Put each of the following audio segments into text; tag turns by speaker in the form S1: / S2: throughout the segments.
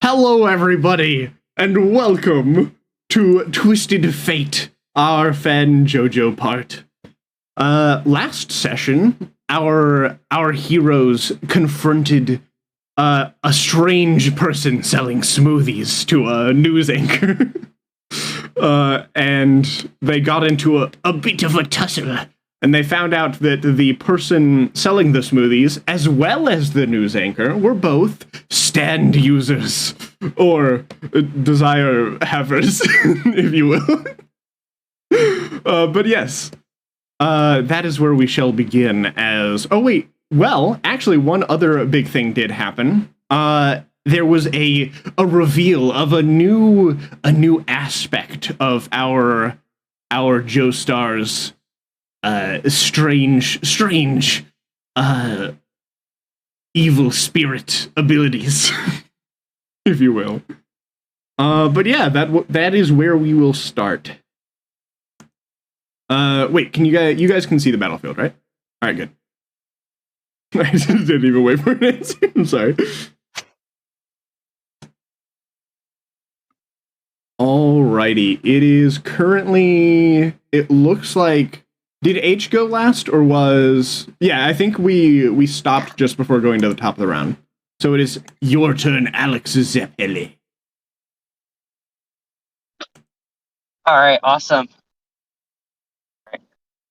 S1: Hello, everybody, and welcome to Twisted Fate, our fan JoJo part. Last session, our heroes confronted a strange person selling smoothies to a news anchor. And they got into a bit of a tussle. And they found out that the person selling the smoothies, as well as the news anchor, were both stand users, or desire havers, if you will. But yes, that is where we shall begin as... Oh, wait. Well, actually, one other big thing did happen. There was a reveal of a new aspect of our Joestar's strange evil spirit abilities, if you will. But yeah, that is where we will start. Wait, can you guys can see the battlefield, right? All right, good. I just didn't even wait for an answer. I'm sorry. Alrighty, it is currently. It looks like. Did H go last, or was... Yeah, I think we stopped just before going to the top of the round. So it is your turn, Alex Zeppeli.
S2: Alright, awesome. Right.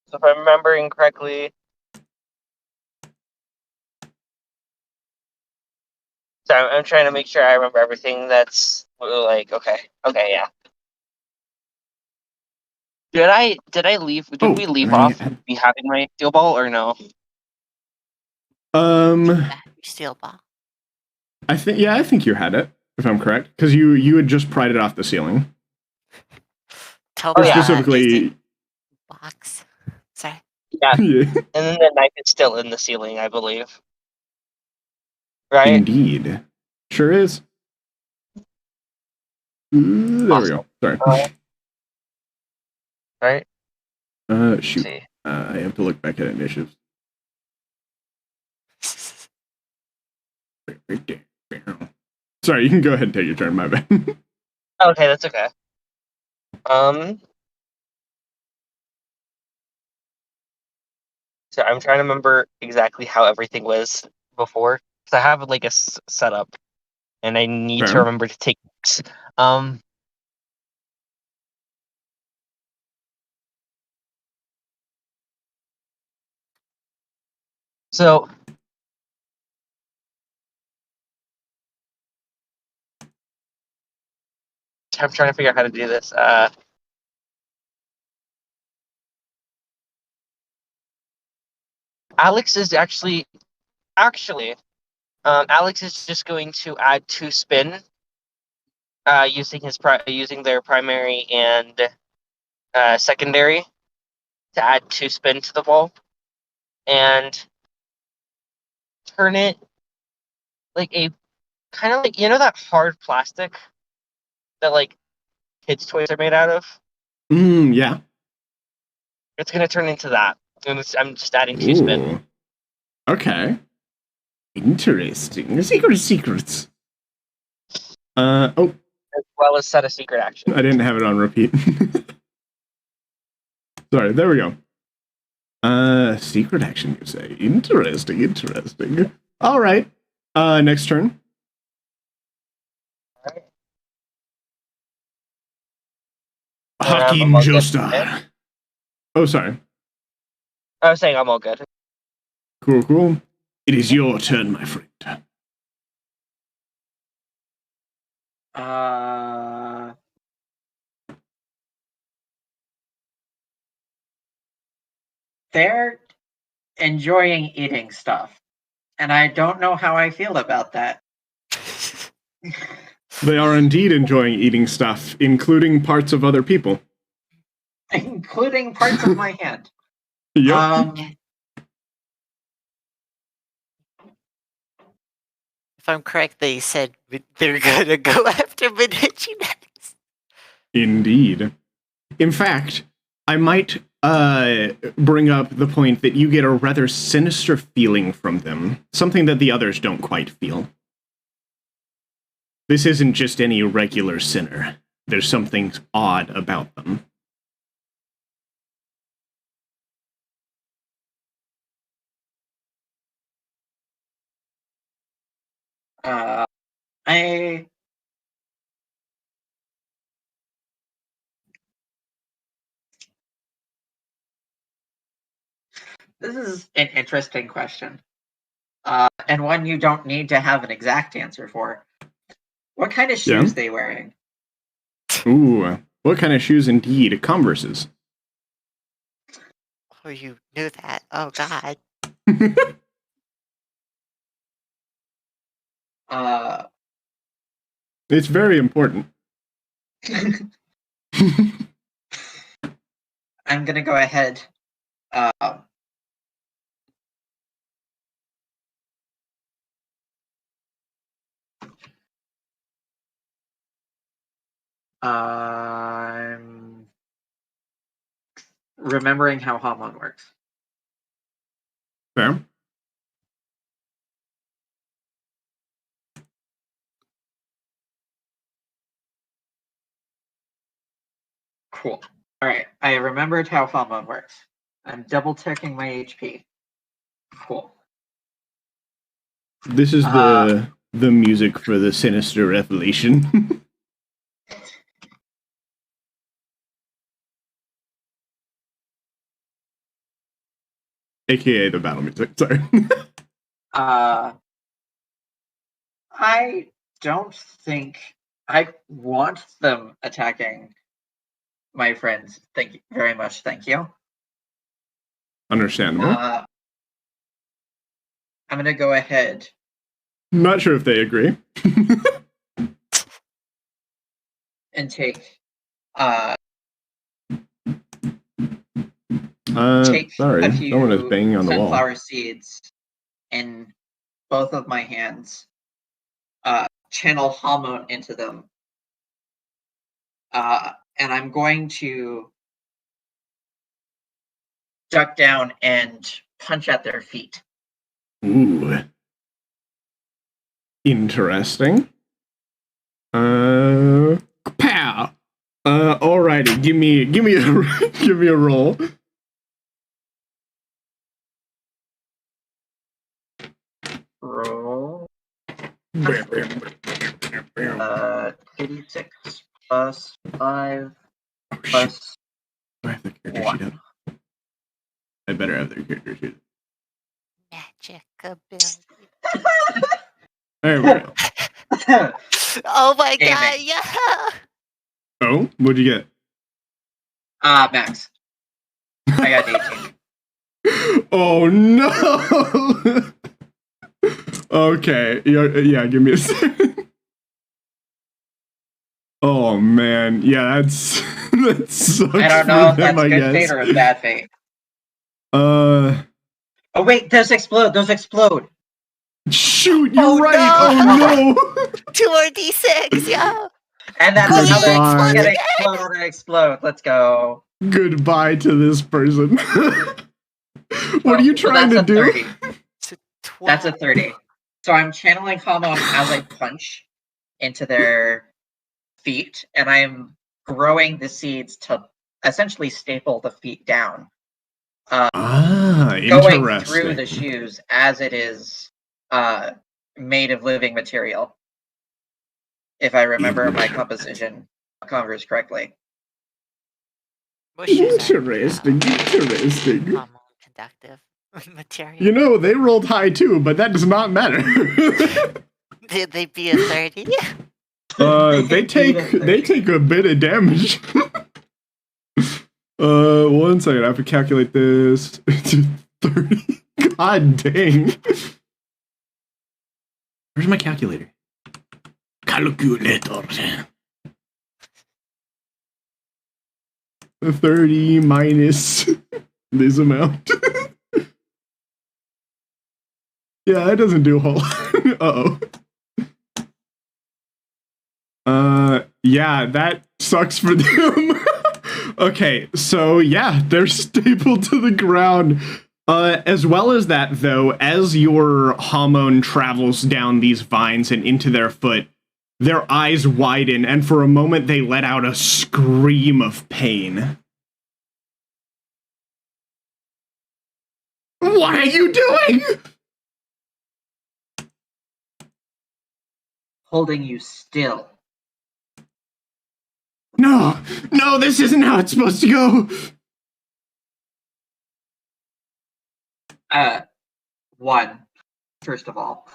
S2: So if I'm remembering correctly... So I'm trying to make sure I remember everything that's, like, okay, yeah. Did I leave? Did we leave off me having my steel ball or no?
S3: Steel ball.
S1: I think you had it, if I'm correct, because you had just pried it off the ceiling. Specifically,
S3: box. Sorry.
S2: Yeah. Yeah. And then the knife is still in the ceiling, I believe. Right?
S1: Indeed. Sure is. There we go. Sorry.
S2: Right?
S1: Shoot. I have to look back at initiatives. Sorry, you can go ahead and take your turn, my bad.
S2: Okay, that's okay. So I'm trying to remember exactly how everything was before. Because I have, like, a setup. And I need to remember to take notes. So I'm trying to figure out how to do this. Alex is actually, Alex is just going to add 2 spin, using their primary and secondary to add 2 spin to the ball, and turn it like a kind of like, you know, that hard plastic that, like, kids' toys are made out of?
S1: Yeah.
S2: It's gonna turn into that. And I'm just adding 2 spin.
S1: Okay. Interesting. Secrets. As
S2: well as set a secret action.
S1: I didn't have it on repeat. Sorry, there we go. Secret action, you say. Interesting. Alright. Next turn.
S2: Alright.
S1: Hakim Joestar. Oh, sorry.
S2: I was saying I'm all good.
S1: Cool. It is your turn, my friend.
S4: They're enjoying eating stuff, and I don't know how I feel about that.
S1: They are indeed enjoying eating stuff, including parts of other people.
S4: Including parts of my hand.
S1: Yep.
S3: If I'm correct, they said they're gonna go after Medici next.
S1: Indeed. In fact, I might bring up the point that you get a rather sinister feeling from them, something that the others don't quite feel. This isn't just any regular sinner. There's something odd about them.
S4: I This is an interesting question, and one you don't need to have an exact answer for. What kind of shoes they wearing?
S1: Ooh, what kind of shoes indeed? Converses.
S3: Oh, you knew that. Oh, God.
S1: It's very important.
S4: I'm gonna go ahead. I'm remembering how Hamon works.
S1: Fair.
S4: Cool. All right, I remembered how Hamon works. I'm double checking my HP. Cool.
S1: This is the music for the sinister revelation. AKA the battle music, sorry.
S4: I don't think I want them attacking my friends. Thank you very much. Thank you.
S1: Understandable.
S4: I'm gonna go ahead.
S1: Not sure if they agree.
S4: And take
S1: sorry,
S4: a few
S1: someone is banging on the wall.
S4: sunflower seeds in both of my hands, channel Hamon into them, and I'm going to duck down and punch at their feet.
S1: Ooh. Interesting. Pow! Alrighty, give me a roll.
S4: Roll. 86 plus 5 plus
S1: I have the character
S4: 1.
S1: sheet up. I better have their character sheet.
S3: Magic ability.
S1: There we go.
S3: Oh my
S4: Gaming.
S3: God, yeah!
S1: Oh, what'd you get?
S4: Max. I got 18.
S1: Oh no! Okay, yeah, give me a second. Oh man, yeah, that sucks.
S4: I don't know if
S1: for them,
S4: that's
S1: I
S4: good
S1: guess.
S4: fate or a bad fate.
S1: Oh
S4: wait, those explode.
S1: shoot, you're
S3: Oh,
S1: right.
S3: no.
S1: Oh no.
S3: 2 more D6, yeah!
S4: And that's
S3: Goodbye.
S4: another
S3: Explode
S4: explode. Let's go.
S1: Goodbye to this person. What are you trying to do?
S4: 30.
S3: It's a 12.
S4: That's a 30. So I'm channeling Hamon as I punch into their feet, and I'm growing the seeds to essentially staple the feet down. Going
S1: Interesting.
S4: through the shoes as it is made of living material. If I remember my composition Converse correctly.
S3: What shoes are,
S1: Interesting.
S3: hormone conductive material.
S1: You know, they rolled high too, but that does not matter.
S3: Did they be a 30?
S1: They take a bit of damage. 1 second, I have to calculate this. 30. God dang. Where's my calculator? Calculator. 30 minus this amount. Yeah, that doesn't do a whole lot. Yeah, that sucks for them. Okay, so yeah, they're stapled to the ground. As well as that, though, as your Hamon travels down these vines and into their foot, Their eyes widen, and for a moment they let out a scream of pain. What are you doing?
S4: Holding you still.
S1: No, this isn't how it's supposed to go.
S4: One, first of all.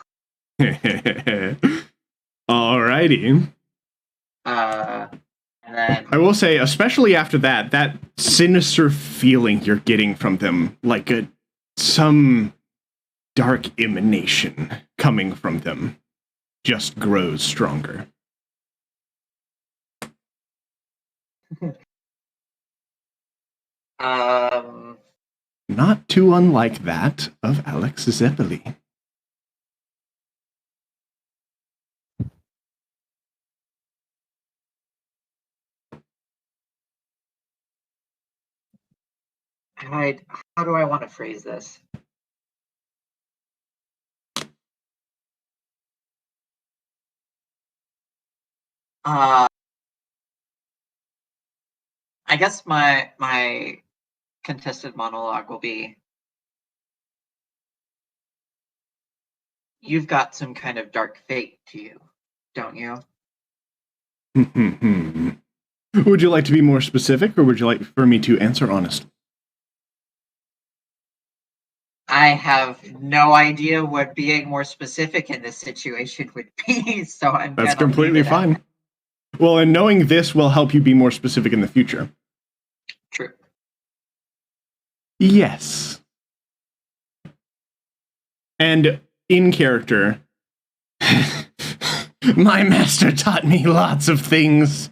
S1: Alrighty.
S4: And then
S1: I will say, especially after that sinister feeling you're getting from them, like some dark emanation coming from them, just grows stronger. Not too unlike that of Alex Zeppeli.
S4: how do I want to phrase this? I guess my contested monologue will be, you've got some kind of dark fate to you, don't you?
S1: Would you like to be more specific, or would you like for me to answer honestly?
S4: I have no idea what being more specific in this situation would be, so
S1: That's completely fine. Well, and knowing this will help you be more specific in the future.
S4: True.
S1: Yes. And in character, my master taught me lots of things.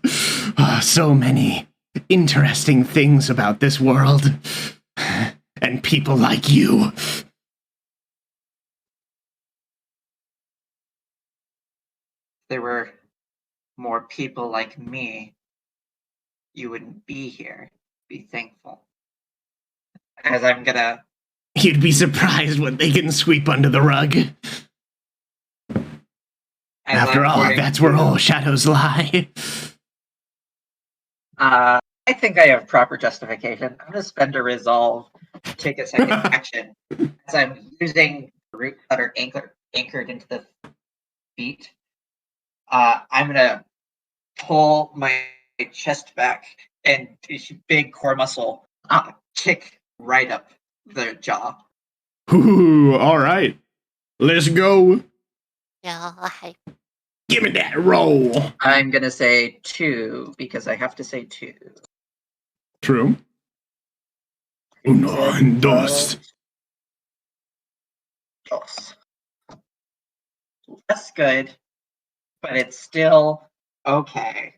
S1: So many interesting things about this world. And people like you.
S4: If there were more people like me, you wouldn't be here. Be thankful. As I'm gonna...
S1: You'd be surprised what they can sweep under the rug. After all, that's where all shadows lie.
S4: I think I have proper justification. I'm gonna spend a resolve to take a second action as I'm using the roots that are anchored into the feet. I'm gonna pull my chest back and big core muscle kick right up the jaw.
S1: Ooh, all right. Let's go.
S3: Yeah.
S1: Give me that roll.
S4: I'm gonna say 2 because I have to say 2.
S1: True. Uno, dos.
S4: Dos. That's good, but it's still okay.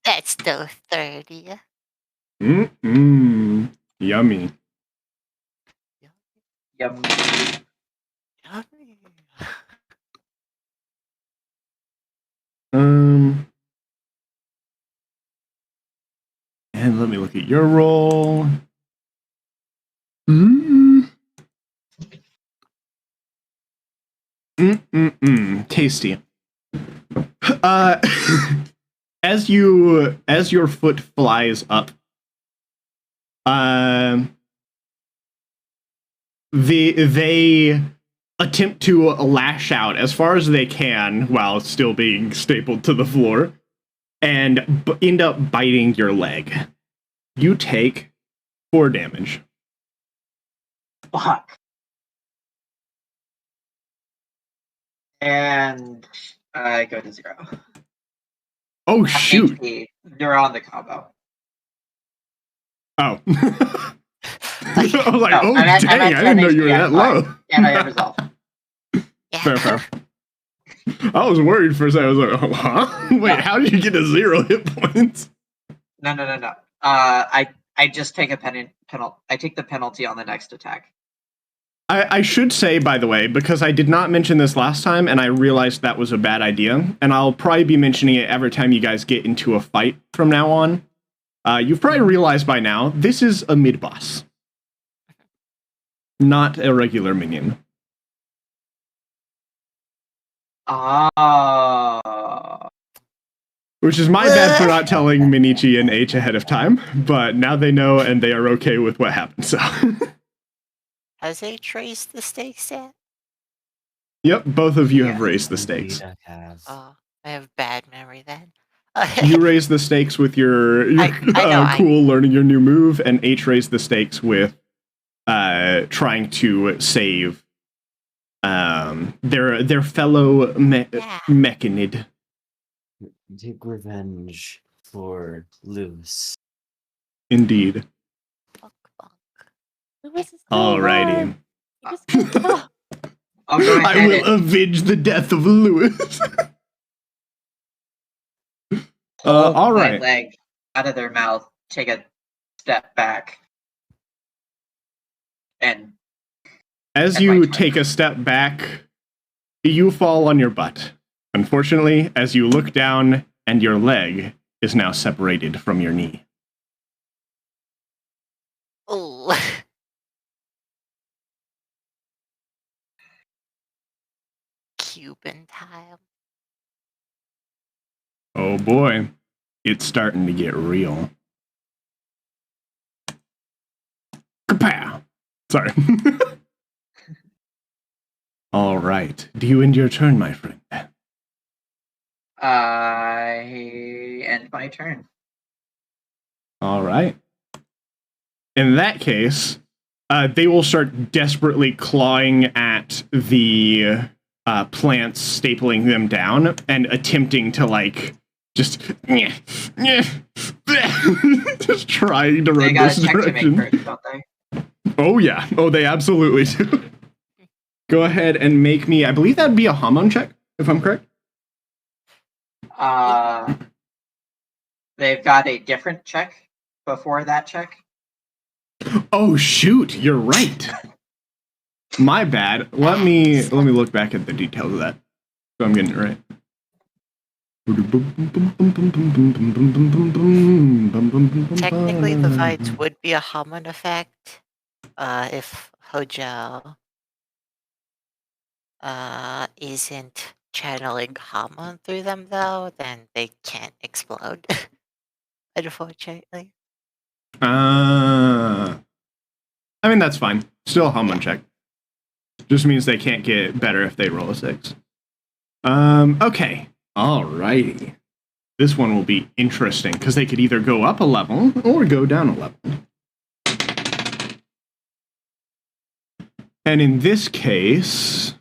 S3: That's still 30.
S1: Yummy.
S4: Yum.
S3: Yummy.
S1: And let me look at your roll. Tasty. As your foot flies up, they attempt to lash out as far as they can while still being stapled to the floor, and end up biting your leg. You take 4 damage.
S4: Fuck. And I go to 0.
S1: Oh, shoot.
S4: You're on the combo.
S1: Oh. I was like,
S4: No,
S1: dang, I didn't know you were that low.
S4: And I have resolve.
S1: Fair. I was worried for a second. I was like, oh, huh? Wait, how did you get to 0 hit points?
S4: No. I just take a penalty. I take the penalty on the next attack.
S1: I should say, by the way, because I did not mention this last time, and I realized that was a bad idea, and I'll probably be mentioning it every time you guys get into a fight from now on. You've probably realized by now, this is a mid-boss. Not a regular minion.
S4: Ah.
S1: Which is my bad for not telling Minichi and H ahead of time, but now they know and they are okay with what happened, so.
S3: Has H raised the stakes yet?
S1: Yep, both of you have
S4: Yes.
S1: raised the stakes.
S5: Indeed I have.
S3: Oh, I have bad memory then.
S1: You raised the stakes with your
S3: I know,
S1: cool learning your new move, and H raised the stakes with trying to save their fellow mechanid.
S5: Take revenge for Lewis.
S1: Indeed.
S3: Fuck.
S6: Lewis is still
S1: Alrighty.
S6: alive. He just can't stop.
S4: I'll go
S1: I
S4: ahead
S1: will
S4: and
S1: avenge the death of Lewis.
S4: pull
S1: all
S4: my
S1: right.
S4: leg out of their mouth, take a step back, and
S1: As
S4: And
S1: you
S4: my turn.
S1: take a step back, you fall on your butt. Unfortunately, as you look down, and your leg is now separated from your knee.
S3: Oh. Cuban time.
S1: Oh boy, it's starting to get real. Kapow! Sorry. All right. Do you end your turn, my friend?
S4: I end my turn.
S1: All right. In that case, they will start desperately clawing at the plants, stapling them down, and attempting to, like, just just trying to
S4: They
S1: run
S4: got
S1: this
S4: a check to
S1: direction.
S4: make first, don't they?
S1: Oh, yeah. Oh, they absolutely do. Go ahead and make me, I believe that'd be a Hamon check, if I'm correct.
S4: They've got a different check before that check.
S1: Oh, shoot. You're right. My bad. Let me look back at the details of that. So I'm getting it right.
S3: Technically, the fights would be a Hamon effect if Hojo isn't channeling Hamon through them, though, then they can't explode. Unfortunately.
S1: I mean, that's fine. Still a Hamon check. Just means they can't get better if they roll a 6. Okay. Alrighty. This one will be interesting, because they could either go up a level or go down a level. And in this case...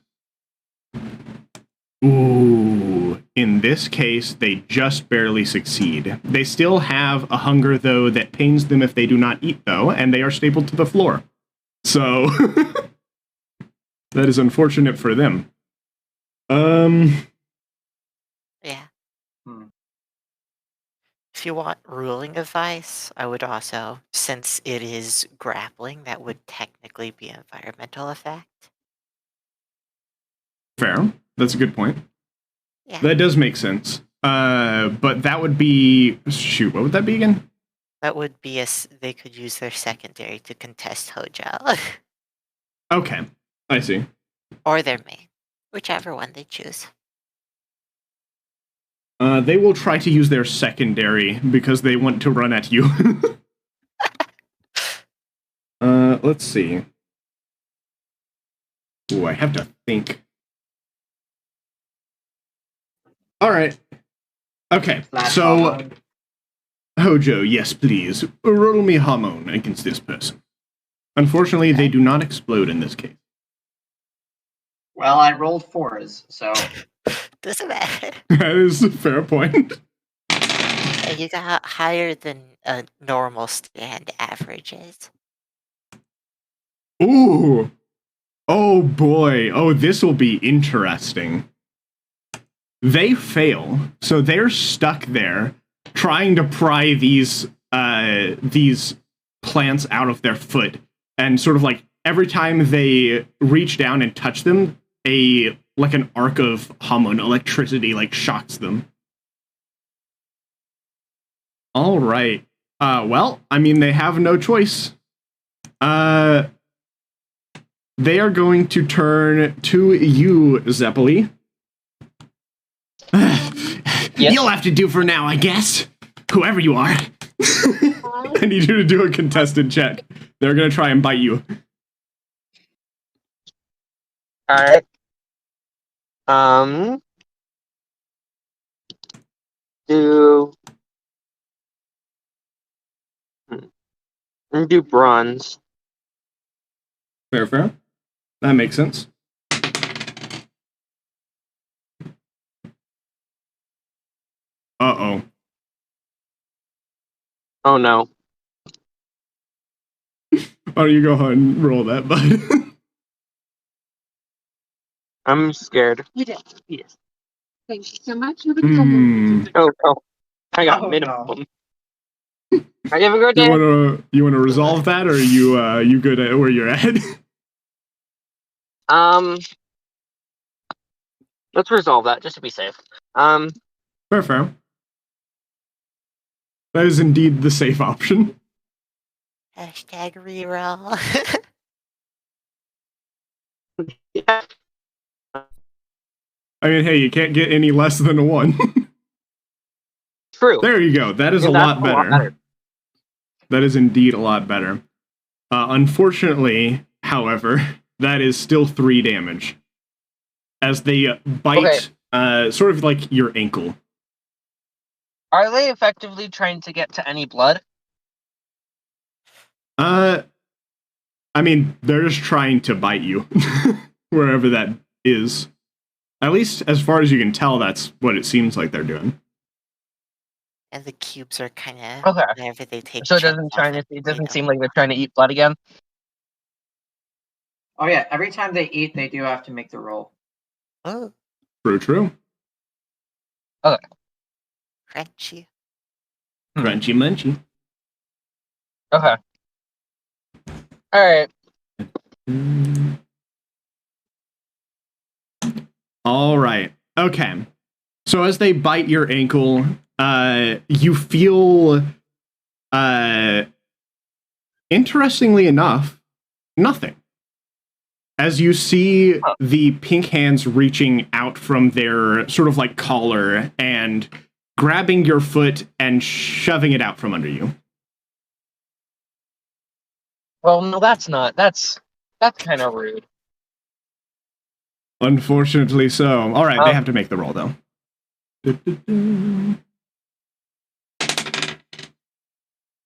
S1: Ooh, in this case, they just barely succeed. They still have a hunger, though, that pains them if they do not eat, though, and they are stapled to the floor. So, that is unfortunate for them.
S3: Yeah.
S4: Hmm.
S3: If you want ruling advice, I would also, since it is grappling, that would technically be an environmental effect.
S1: Fair. That's a good point.
S3: Yeah.
S1: That does make sense. But that would be... Shoot, what would that be again?
S3: That would be they could use their secondary to contest Hojo.
S1: Okay, I see.
S3: Or their main. Whichever one they choose.
S1: They will try to use their secondary because they want to run at you. Let's see. Ooh, I have to think. Alright. Okay, so... Hojo, yes, please. Roll me Hamon against this person. Unfortunately, they do not explode in this case.
S4: Well, I rolled 4s, so
S3: Doesn't matter.
S1: That is a fair point.
S3: You got higher than a normal stand averages.
S1: Ooh. Oh boy. Oh, this will be interesting. They fail, so they're stuck there trying to pry these plants out of their foot, and sort of like every time they reach down and touch them, an arc of Hamon electricity like shocks them. All right. Well, I mean, they have no choice. They are going to turn to you, Zeppeli. You'll have to do for now, I guess. Whoever you are. I need you to do a contested check. They're gonna try and bite you.
S2: Alright. Do do bronze.
S1: Fair. That makes sense. Uh-oh.
S2: Oh no.
S1: Why don't you go ahead and roll that, bud?
S2: I'm scared.
S7: Yes. Thank you so much.
S2: Oh, I got
S4: Oh,
S2: minimum. I have a good day.
S1: You wanna resolve that, or are you good at where you're at?
S2: Let's resolve that just to be safe.
S1: Fair. That is indeed the safe option.
S3: Hashtag reroll.
S2: Yeah.
S1: I mean, hey, you can't get any less than a 1.
S2: True.
S1: There you go. That is a
S2: That's
S1: lot better. That is indeed a lot better. Unfortunately, however, that is still 3 damage. As they bite, sort of like your ankle.
S2: Are they effectively trying to get to any blood?
S1: I mean, they're just trying to bite you. Wherever that is. At least, as far as you can tell, that's what it seems like they're doing.
S3: And the cubes are kind of
S2: Okay.
S3: whenever they take.
S2: So it
S3: chunks off
S2: it
S3: they
S2: doesn't
S3: don't-
S2: seem like they're trying to eat blood again.
S4: Oh yeah, every time they eat, they do have to make the roll.
S3: Oh,
S1: True.
S3: crunchy.
S1: Crunchy munchy.
S2: Okay. Alright.
S1: All right. Okay. So as they bite your ankle, you feel, interestingly enough, nothing. As you see the pink hands reaching out from their sort of like collar and grabbing your foot and shoving it out from under you.
S2: Well, no, that's not. That's kind of rude.
S1: Unfortunately so. All right, they have to make the roll, though.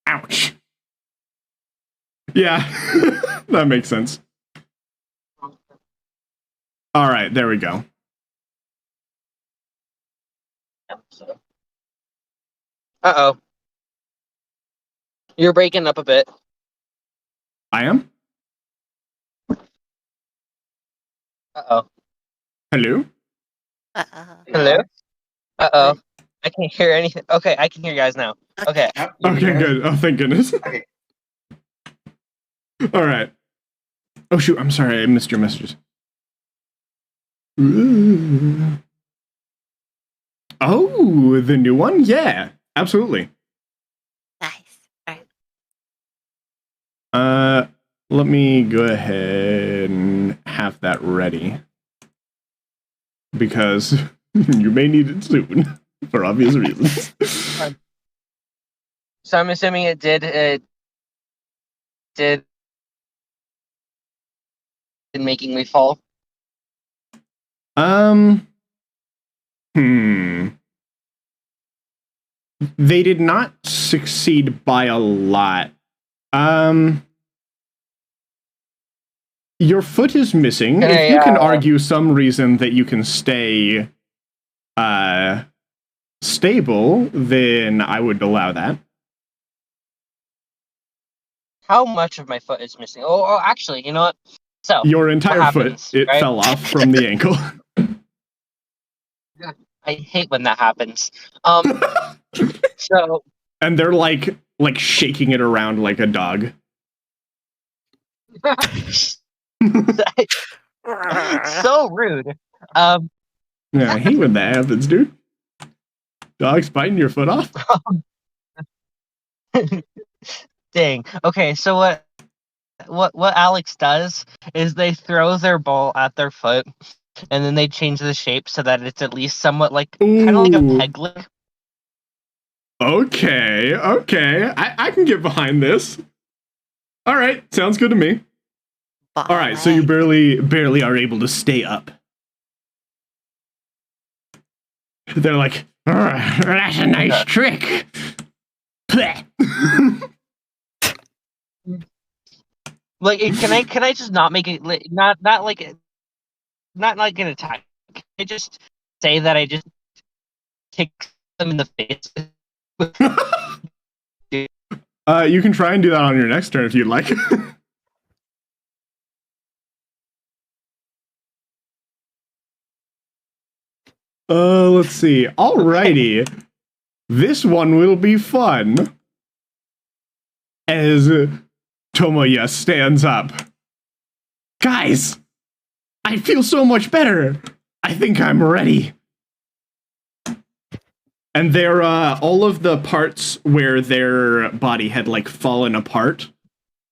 S1: Ouch. Yeah, that makes sense. All right, there we go.
S2: Uh-oh. You're breaking up a bit.
S1: I am?
S2: Uh-oh.
S1: Hello?
S2: Hello? Uh-oh. I can't hear anything. Okay, I can hear you guys now. Okay.
S4: Yep, you
S1: Okay,
S4: hear it?
S1: good. Oh, thank goodness.
S4: Okay.
S1: All right. Oh, shoot, I'm sorry, I missed your messages. Ooh. Oh, the new one? Yeah, absolutely.
S3: Nice. Alright.
S1: Let me go ahead and have that ready. Because you may need it soon, for obvious reasons.
S2: So I'm assuming it did in making me fall.
S1: They did not succeed by a lot. Your foot is missing. If you can argue some reason that you can stay stable, then I would allow that.
S2: How much of my foot is missing? Oh, actually, you know what? So
S1: Your entire
S2: happens,
S1: foot, it
S2: right?
S1: fell off from the ankle.
S2: I hate when that happens. So
S1: And they're like shaking it around like a dog.
S2: so rude.
S1: Yeah, I hate when that happens, dude. Dogs biting your foot off?
S2: Dang. Okay, so what Alex does is they throw their ball at their foot, and then they change the shape so that it's at least somewhat like kind of like a
S1: Ooh.
S2: peglet.
S1: Okay. I can get behind this. All right, sounds good to me. All right, so you barely are able to stay up. They're like, that's a nice trick.
S2: Like, can I just not make it not like an attack? Can I just say that I just kick them in the face?
S1: You can try and do that on your next turn if you'd like. Let's see. Alrighty. This one will be fun. As Tomoya stands up. Guys! I feel so much better! I think I'm ready. And they're, all of the parts where their body had, like, fallen apart,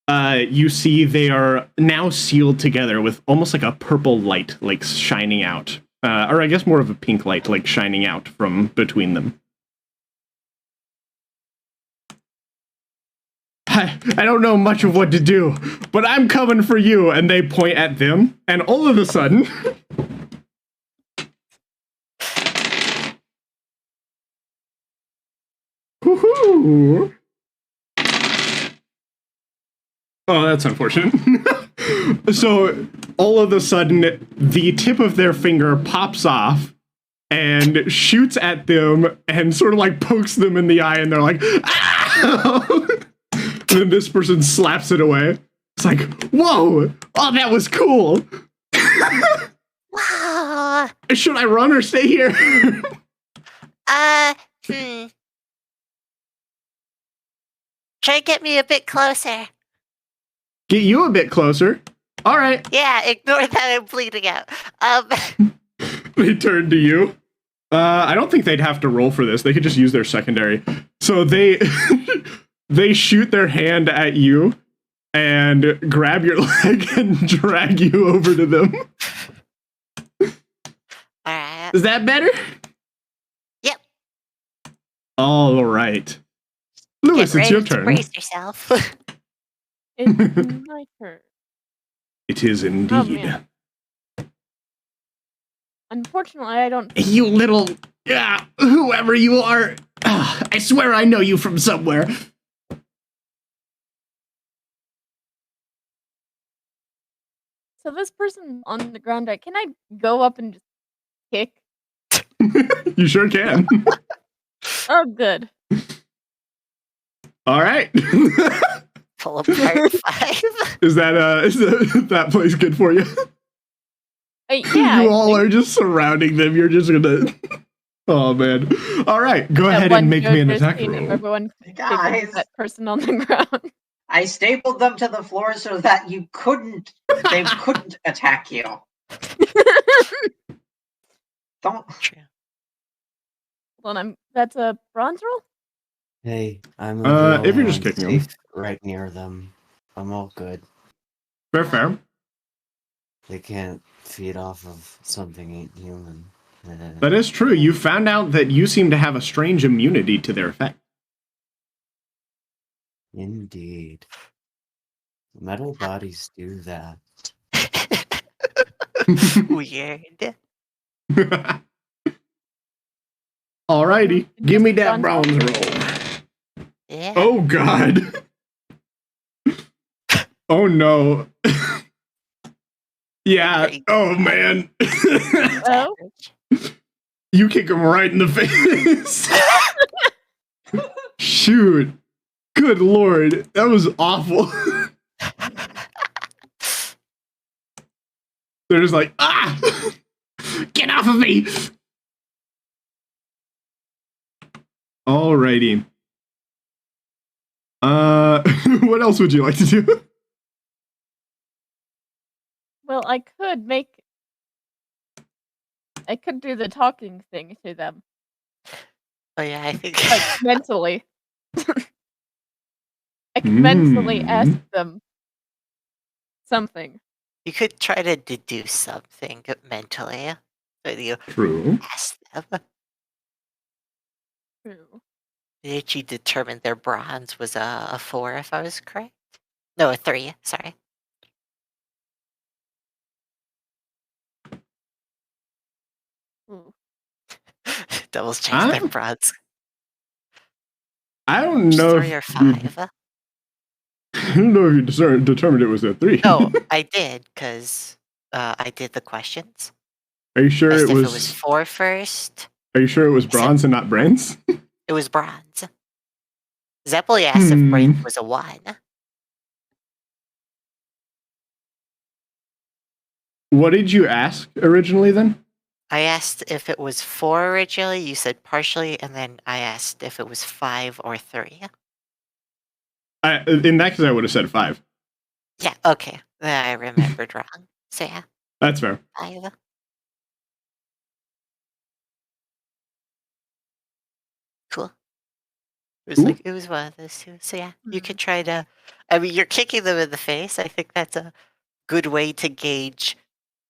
S1: you see they are now sealed together with almost like a purple light, like, shining out. Or I guess more of a pink light, like, shining out from between them. I don't know much of what to do, but I'm coming for you. And they point at them, and all of a sudden... Woohoo! Oh, that's unfortunate. So, all of a sudden, the tip of their finger pops off and shoots at them and sort of like pokes them in the eye, and they're like, "Ow!" And then this person slaps it away. It's like, whoa! Oh, that was cool!
S3: Wow.
S1: Should I run or stay here?
S3: Try to get me a bit closer.
S1: Get you a bit closer. All right.
S3: Yeah, ignore that I'm bleeding out.
S1: They turn to you. I don't think they'd have to roll for this. They could just use their secondary. So they they shoot their hand at you and grab your leg and drag you over to them.
S3: Alright.
S1: Is that better?
S3: Yep.
S1: All right. Lewis,
S3: Get
S1: it's your
S3: ready to
S1: turn.
S3: brace yourself.
S6: It's my turn.
S1: It is indeed.
S6: man. Unfortunately, I don't.
S1: You little... whoever you are. I swear I know you from somewhere.
S6: So this person on the ground, can I go up and just kick?
S1: You sure can.
S6: Oh, good.
S1: All right.
S3: Pull apart 5.
S1: Is that place good for you?
S6: Yeah.
S1: You all are just surrounding them. You're just gonna... Oh, man. All right. Go ahead
S6: one
S1: and make me an
S6: JoJo
S1: attack
S6: scene
S1: roll.
S6: of everyone
S4: Guys.
S6: kicking that person on the ground.
S4: I stapled them to the floor so that they couldn't attack you. Don't.
S6: Well, that's a bronze roll?
S5: Hey, I'm
S1: if you're just kicking them.
S5: right near them. I'm all good.
S1: Fair.
S5: They can't feed off of something ain't human.
S1: That is true. You found out that you seem to have a strange immunity to their effect.
S5: Indeed. Metal bodies do that.
S3: Weird.
S1: Alrighty. Give me that bronze roll.
S3: Yeah.
S1: Oh, God. Oh, no. Yeah. Oh, man.
S6: Oh?
S1: You kick him right in the face. Shoot. Good Lord. That was awful. They're just like, get off of me. Alrighty. What else would you like to do?
S6: Well, I could do the talking thing to them.
S3: Oh yeah, I think
S6: Like, mentally. I could mentally ask them something.
S3: You could try to deduce something mentally. So you
S1: True.
S3: ask them.
S6: True.
S3: Did you determine their bronze was a 4, if I was correct? No, a 3, sorry.
S6: Ooh.
S3: Doubles change their
S1: Huh?
S3: bronze.
S1: I don't
S3: It's
S1: know
S3: 3 or
S1: if you,
S3: 5.
S1: I don't know if you determined it was a 3.
S3: No, I did, because I did the questions.
S1: Are you sure
S3: Asked
S1: it
S3: if it
S1: was?
S3: was 4 first.
S1: Are you sure it was
S3: I said-
S1: bronze and not brains?
S3: It was bronze. Zeppeli asked if brains was a 1.
S1: What did you ask originally then?
S3: I asked if it was 4 originally, you said partially, and then I asked if it was 5 or 3.
S1: In that case, I would have said 5.
S3: Yeah, okay. Then I remembered wrong. So yeah,
S1: That's fair.
S3: 5. Cool. It was
S1: Ooh.
S3: like, it was one of those two. So yeah, you could try to, I mean, you're kicking them in the face. I think that's a good way to gauge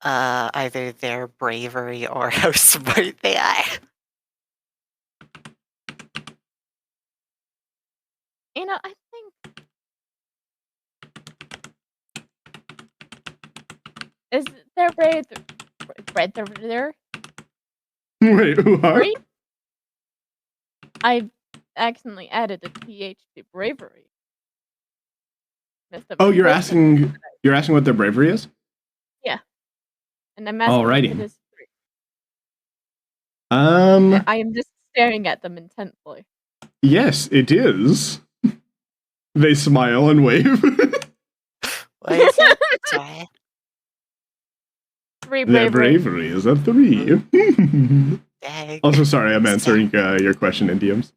S3: either their bravery or how smart they are.
S6: I think is there bread over there?
S1: Wait, what?
S6: Three? I accidentally added a TH to bravery. Messed up
S1: Oh,
S6: my
S1: you're
S6: placement.
S1: asking what their bravery is?
S6: And I'm asking
S1: Alrighty.
S6: if it is 3.
S1: Um,
S6: I am just staring at them intently.
S1: yes, it is. They smile and wave.
S3: What is it? Sorry.
S6: 3
S1: Their
S6: bravery.
S1: bravery is a 3.
S3: Dang.
S1: Also, sorry, I'm answering your question in DMs.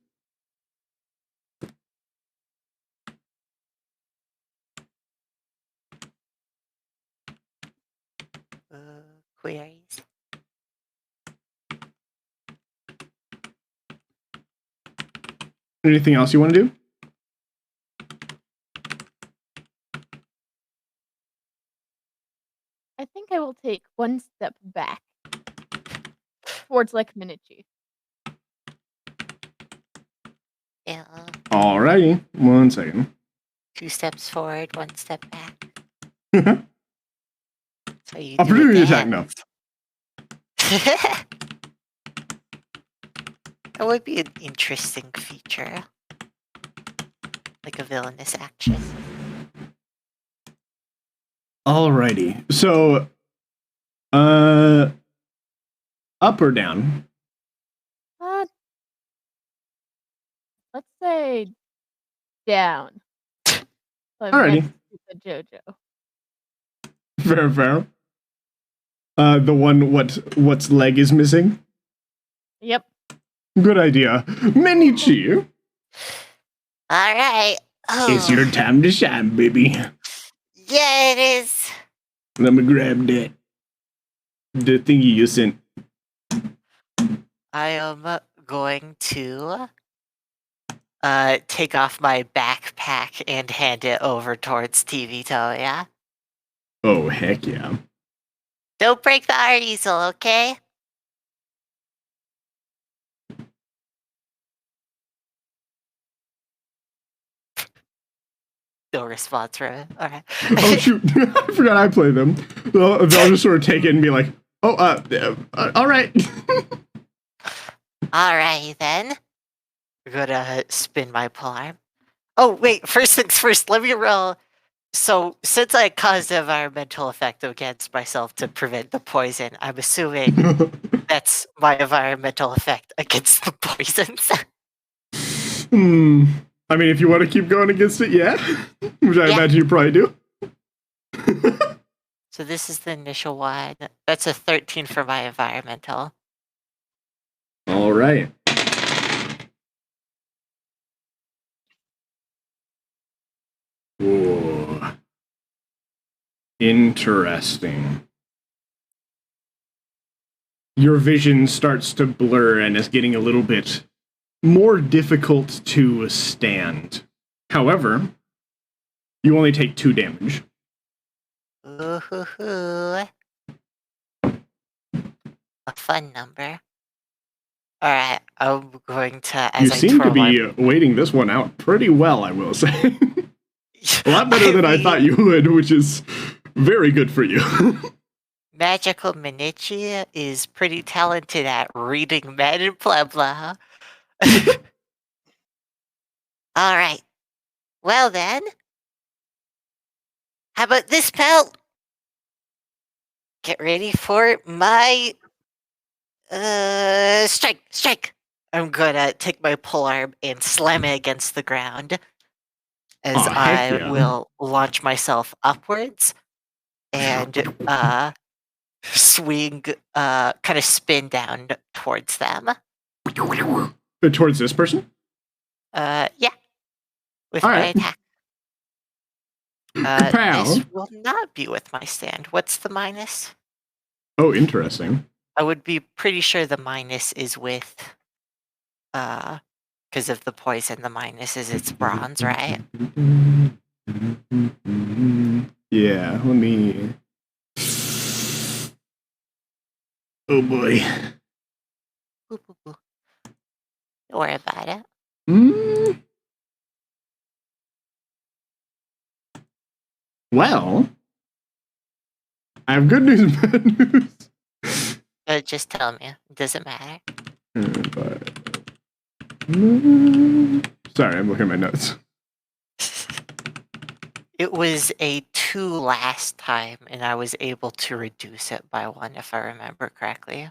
S3: Queries.
S1: Anything else you want to do?
S6: I think I will take one step back towards like Minichi.
S3: Yeah.
S1: Alrighty, 1 second.
S3: 2 steps forward, 1 step back. So you do
S1: Opportunity
S3: a
S1: attack, no.
S3: dance. That would be an interesting feature. Like a villainous actress.
S1: Alrighty, so, up or down?
S6: Let's say down. So I'm
S1: Alrighty.
S6: next to the JoJo.
S1: Fair, fair. The one what's leg is missing?
S6: Yep.
S1: Good idea. Minichi,
S3: Alright. Oh.
S1: it's your time to shine, baby.
S3: Yeah, it is.
S1: Let me grab that. The thingy you sent.
S3: I am going to take off my backpack and hand it over towards TV Toya.
S1: Oh, heck yeah.
S3: Don't break the art easel, okay? No response from it. Alright.
S1: Oh, shoot. I forgot I play them. They'll just sort of take it and be like, oh, alright.
S3: Alright then. We're gonna spin my polearm. Oh, wait, first things first, let me roll. So, since I caused an environmental effect against myself to prevent the poison, I'm assuming that's my environmental effect against the poisons.
S1: I mean, if you want to keep going against it, yeah. Which I imagine you probably do.
S3: So this is the initial one. That's a 13 for my environmental.
S1: Alright. Ooh. Interesting. Your vision starts to blur and is getting a little bit more difficult to stand. However, you only take 2 damage.
S3: Ooh, a fun number. All right, I'm going to. As
S1: You
S3: I
S1: seem to
S3: twirl my
S1: be waiting this one out pretty well, I will say. A lot better than I thought you would, which is very good for you.
S3: Magical Minichi is pretty talented at reading men and blah blah. All right. Well then, how about this, pal? Get ready for my strike. I'm gonna take my polearm and slam it against the ground as
S1: Aw, heck
S3: I
S1: yeah.
S3: will launch myself upwards and swing, kind of spin down towards them.
S1: Towards this person?
S3: Yeah, with
S1: All
S3: my
S1: right.
S3: attack.
S1: Kapow.
S3: This will not be with my stand. What's the minus?
S1: Oh, interesting.
S3: I would be pretty sure the minus is with, because of the poison. The minus is it's bronze, right?
S1: Yeah, let me. Oh boy.
S3: Boo, boo, boo. Don't worry about it.
S1: Well, I have good news and bad news.
S3: Just tell me. It doesn't matter.
S1: Sorry, I'm looking at my notes.
S3: It was a 2 last time, and I was able to reduce it by 1, if I remember correctly.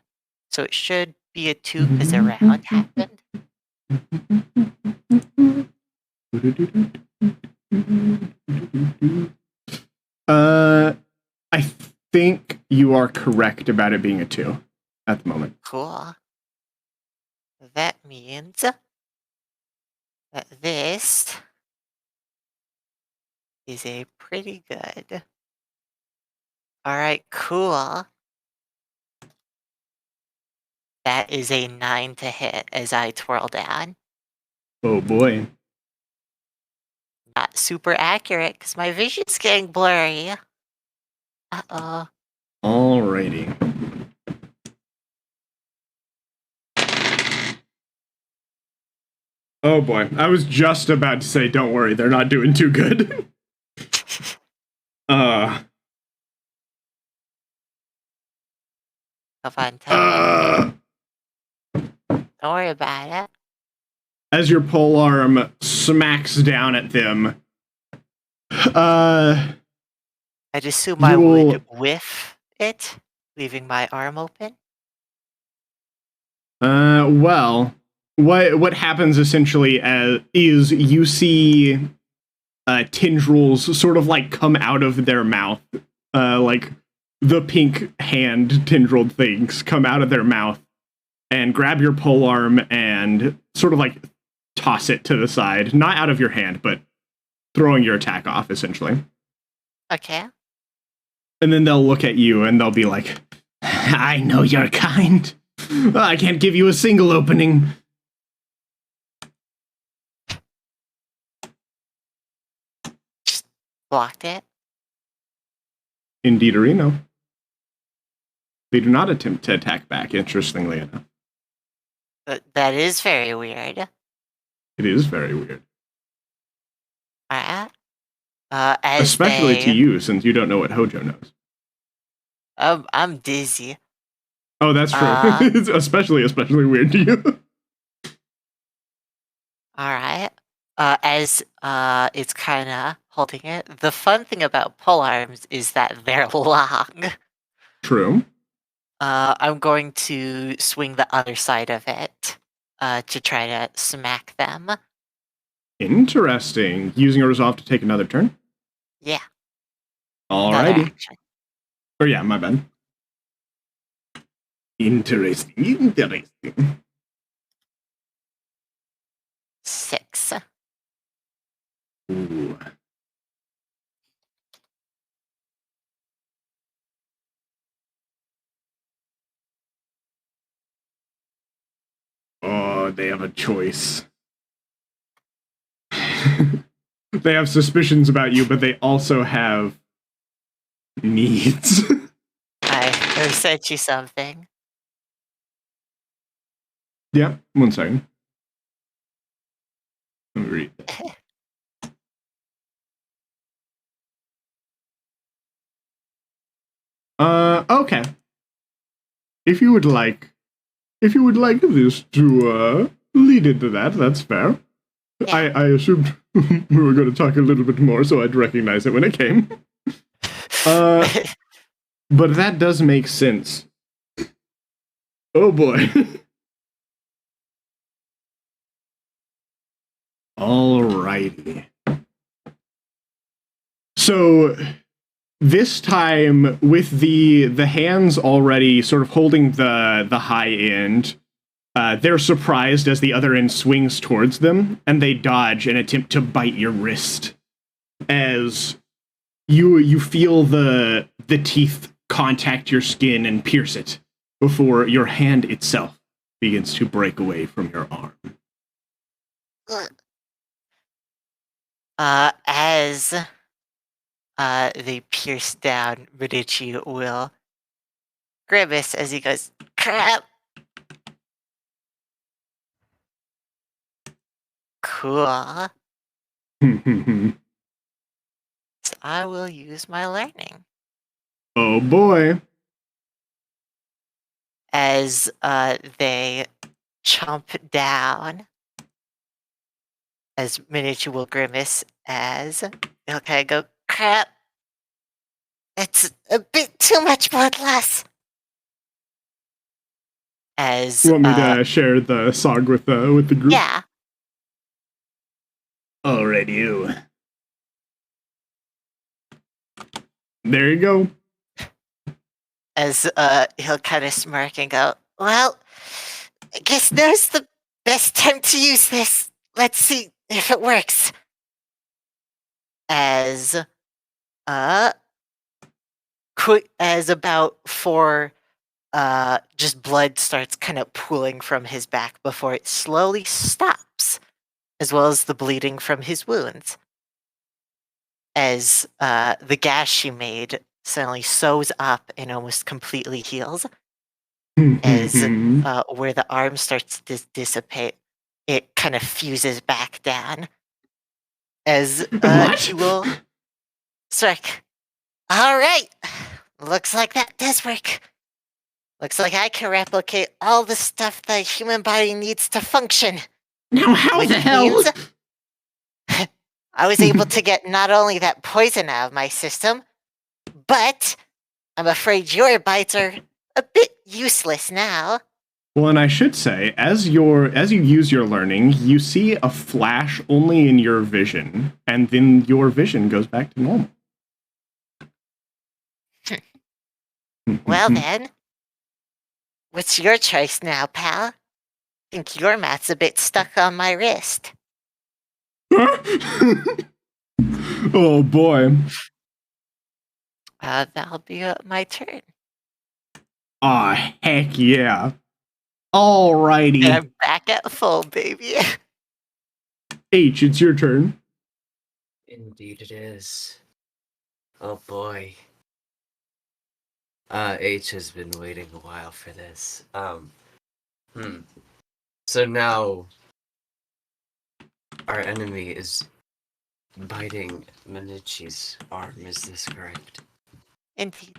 S3: So it should be a 2 because a round happened.
S1: I think you are correct about it being a 2 at the moment.
S3: Cool. That means that this is a pretty good. Alright, cool. That is a 9 to hit as I twirl down.
S1: Oh boy.
S3: Not super accurate because my vision's getting blurry. Uh-oh.
S1: Alrighty. Oh boy. I was just about to say, don't worry, they're not doing too good.
S3: Have fun time. Don't worry about it.
S1: As your polearm smacks down at them,
S3: I'd assume I
S1: You'll-
S3: would whiff it, leaving my arm open.
S1: well, what happens essentially is you see tendrils sort of like come out of their mouth, like the pink hand tendrilled things come out of their mouth and grab your polearm and sort of like toss it to the side, not out of your hand, but throwing your attack off essentially.
S3: Okay.
S1: And then they'll look at you and they'll be like, I know your kind. I can't give you a single opening.
S3: Just blocked it.
S1: Indeed, Areno. They do not attempt to attack back, interestingly enough.
S3: That is very weird.
S1: It is very weird.
S3: As
S1: Especially
S3: they,
S1: to you, since you don't know what Hojo knows.
S3: I'm dizzy.
S1: Oh, that's true. It's especially weird to you.
S3: Alright. As it's kinda holding it. The fun thing about polearms is that they're long.
S1: True.
S3: I'm going to swing the other side of it to try to smack them.
S1: Interesting. Using a resolve to take another turn?
S3: Yeah. Another
S1: Alrighty.
S3: action.
S1: Or yeah, my bad. Interesting.
S3: 6.
S1: Ooh. Oh, they have a choice. They have suspicions about you, but they also have Needs.
S3: I sent you something.
S1: Yeah, one second. Let me read that. Okay. If you would like this to lead into that, that's fair.
S3: Yeah.
S1: I assumed we were going to talk a little bit more, so I'd recognize it when it came. But that does make sense. Oh boy. Alrighty. So this time, with the hands already sort of holding the high end, they're surprised as the other end swings towards them, and they dodge and attempt to bite your wrist. As you feel the teeth contact your skin and pierce it before your hand itself begins to break away from your arm.
S3: As they pierce down, Medici will grimace as he goes, crap! Cool. So I will use my learning.
S1: Oh boy.
S3: As they chomp down, as Miniature will grimace, as he'll kind of go, crap! It's a bit too much blood loss. As
S1: You want me to share the SOG with the group?
S3: yeah,
S1: Alrighty, you. There you go.
S3: as he'll kind of smirk and go, well, I guess now's the best time to use this. Let's see if it works. As as about 4 just blood starts kind of pooling from his back before it slowly stops, as well as the bleeding from his wounds. As the gash she made suddenly sews up and almost completely heals. As where the arm starts to dissipate, it kind of fuses back down. As he will strike. All right, looks like that does work. Looks like I can replicate all the stuff the human body needs to function.
S1: Now how
S3: Which
S1: the hell?
S3: means I was able to get not only that poison out of my system, but I'm afraid your bites are a bit useless now.
S1: Well, and I should say, as you use your learning, you see a flash only in your vision, and then your vision goes back to normal.
S3: Well then, what's your choice now, pal? Think your math's a bit stuck on my wrist.
S1: Oh boy.
S3: That'll be my turn.
S1: Aw, heck yeah. Alrighty.
S3: And I'm back at full, baby.
S1: H, it's your turn.
S5: Indeed it is. Oh boy. H has been waiting a while for this. So now our enemy is biting Minici's arm, is this correct?
S3: Indeed.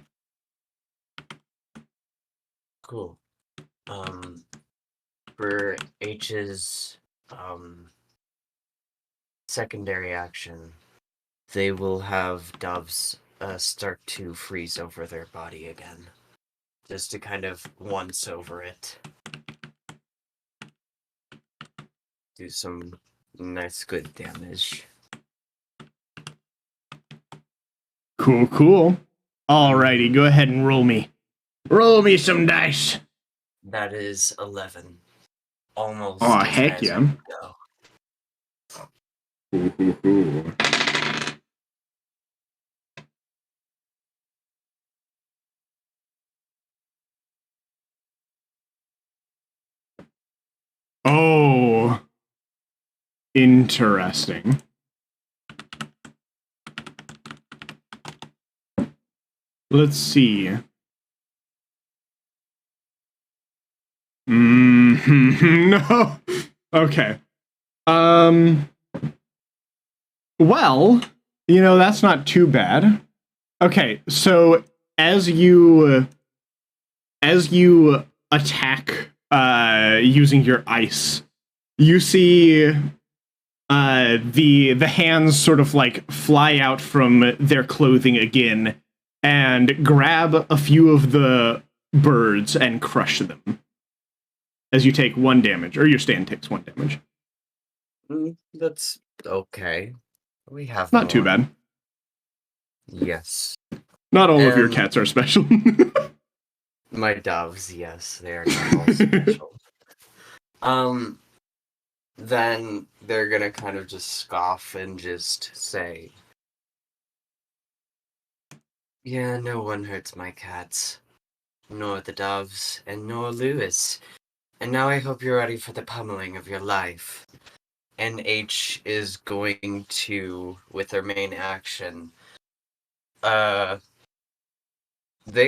S5: Cool. For H's secondary action, they will have doves start to freeze over their body again. Just to kind of once over it. Do some nice good damage.
S1: Cool, cool. Alrighty, go ahead and roll me. Roll me some dice.
S5: That is 11. Almost.
S1: Aw,
S5: as
S1: heck
S5: bad as
S1: yeah.
S5: we go.
S1: Ooh. Oh. Interesting. Let's see. No. Okay. Well, that's not too bad. Okay, so as you attack using your ice, you see the hands sort of like fly out from their clothing again and grab a few of the birds and crush them. As you take 1 damage, or your stand takes 1 damage.
S5: That's okay. We have
S1: Not too
S5: more.
S1: bad.
S5: Yes.
S1: Not all of your cats are special.
S5: My doves, yes, they are not all special. Then they're gonna kind of just scoff and just say, "Yeah, no one hurts my cats. Nor the doves, and nor Lewis. And now I hope you're ready for the pummeling of your life." And H is going to, with their main action, they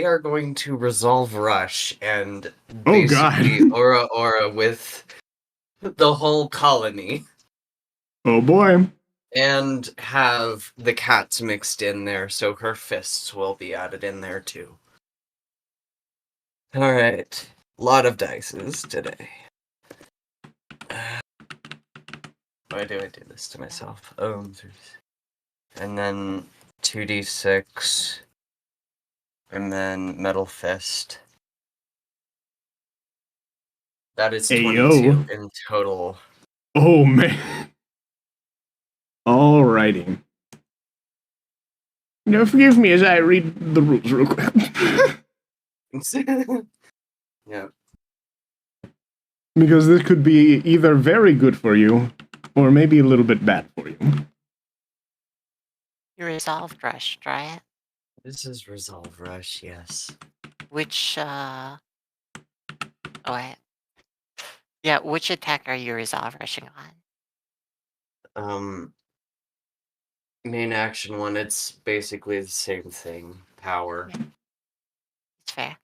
S5: are going to resolve rush and basically aura with the whole colony.
S1: Oh boy.
S5: And have the cats mixed in there, so her fists will be added in there too. Alright. Lot of dices today. Why do I do this to myself? And then 2d6. And then Metal Fist. That is 22 in total.
S1: Oh, man. Alrighty. Now, forgive me as I read the rules real quick.
S5: Yeah.
S1: Because this could be either very good for you, or maybe a little bit bad for you.
S3: You resolved rush, right?
S5: This is Resolve Rush, yes.
S3: Which, oh wait. Yeah, which attack are you resolve rushing on?
S5: Main action one, it's basically the same thing. Power.
S3: Yeah. It's fair.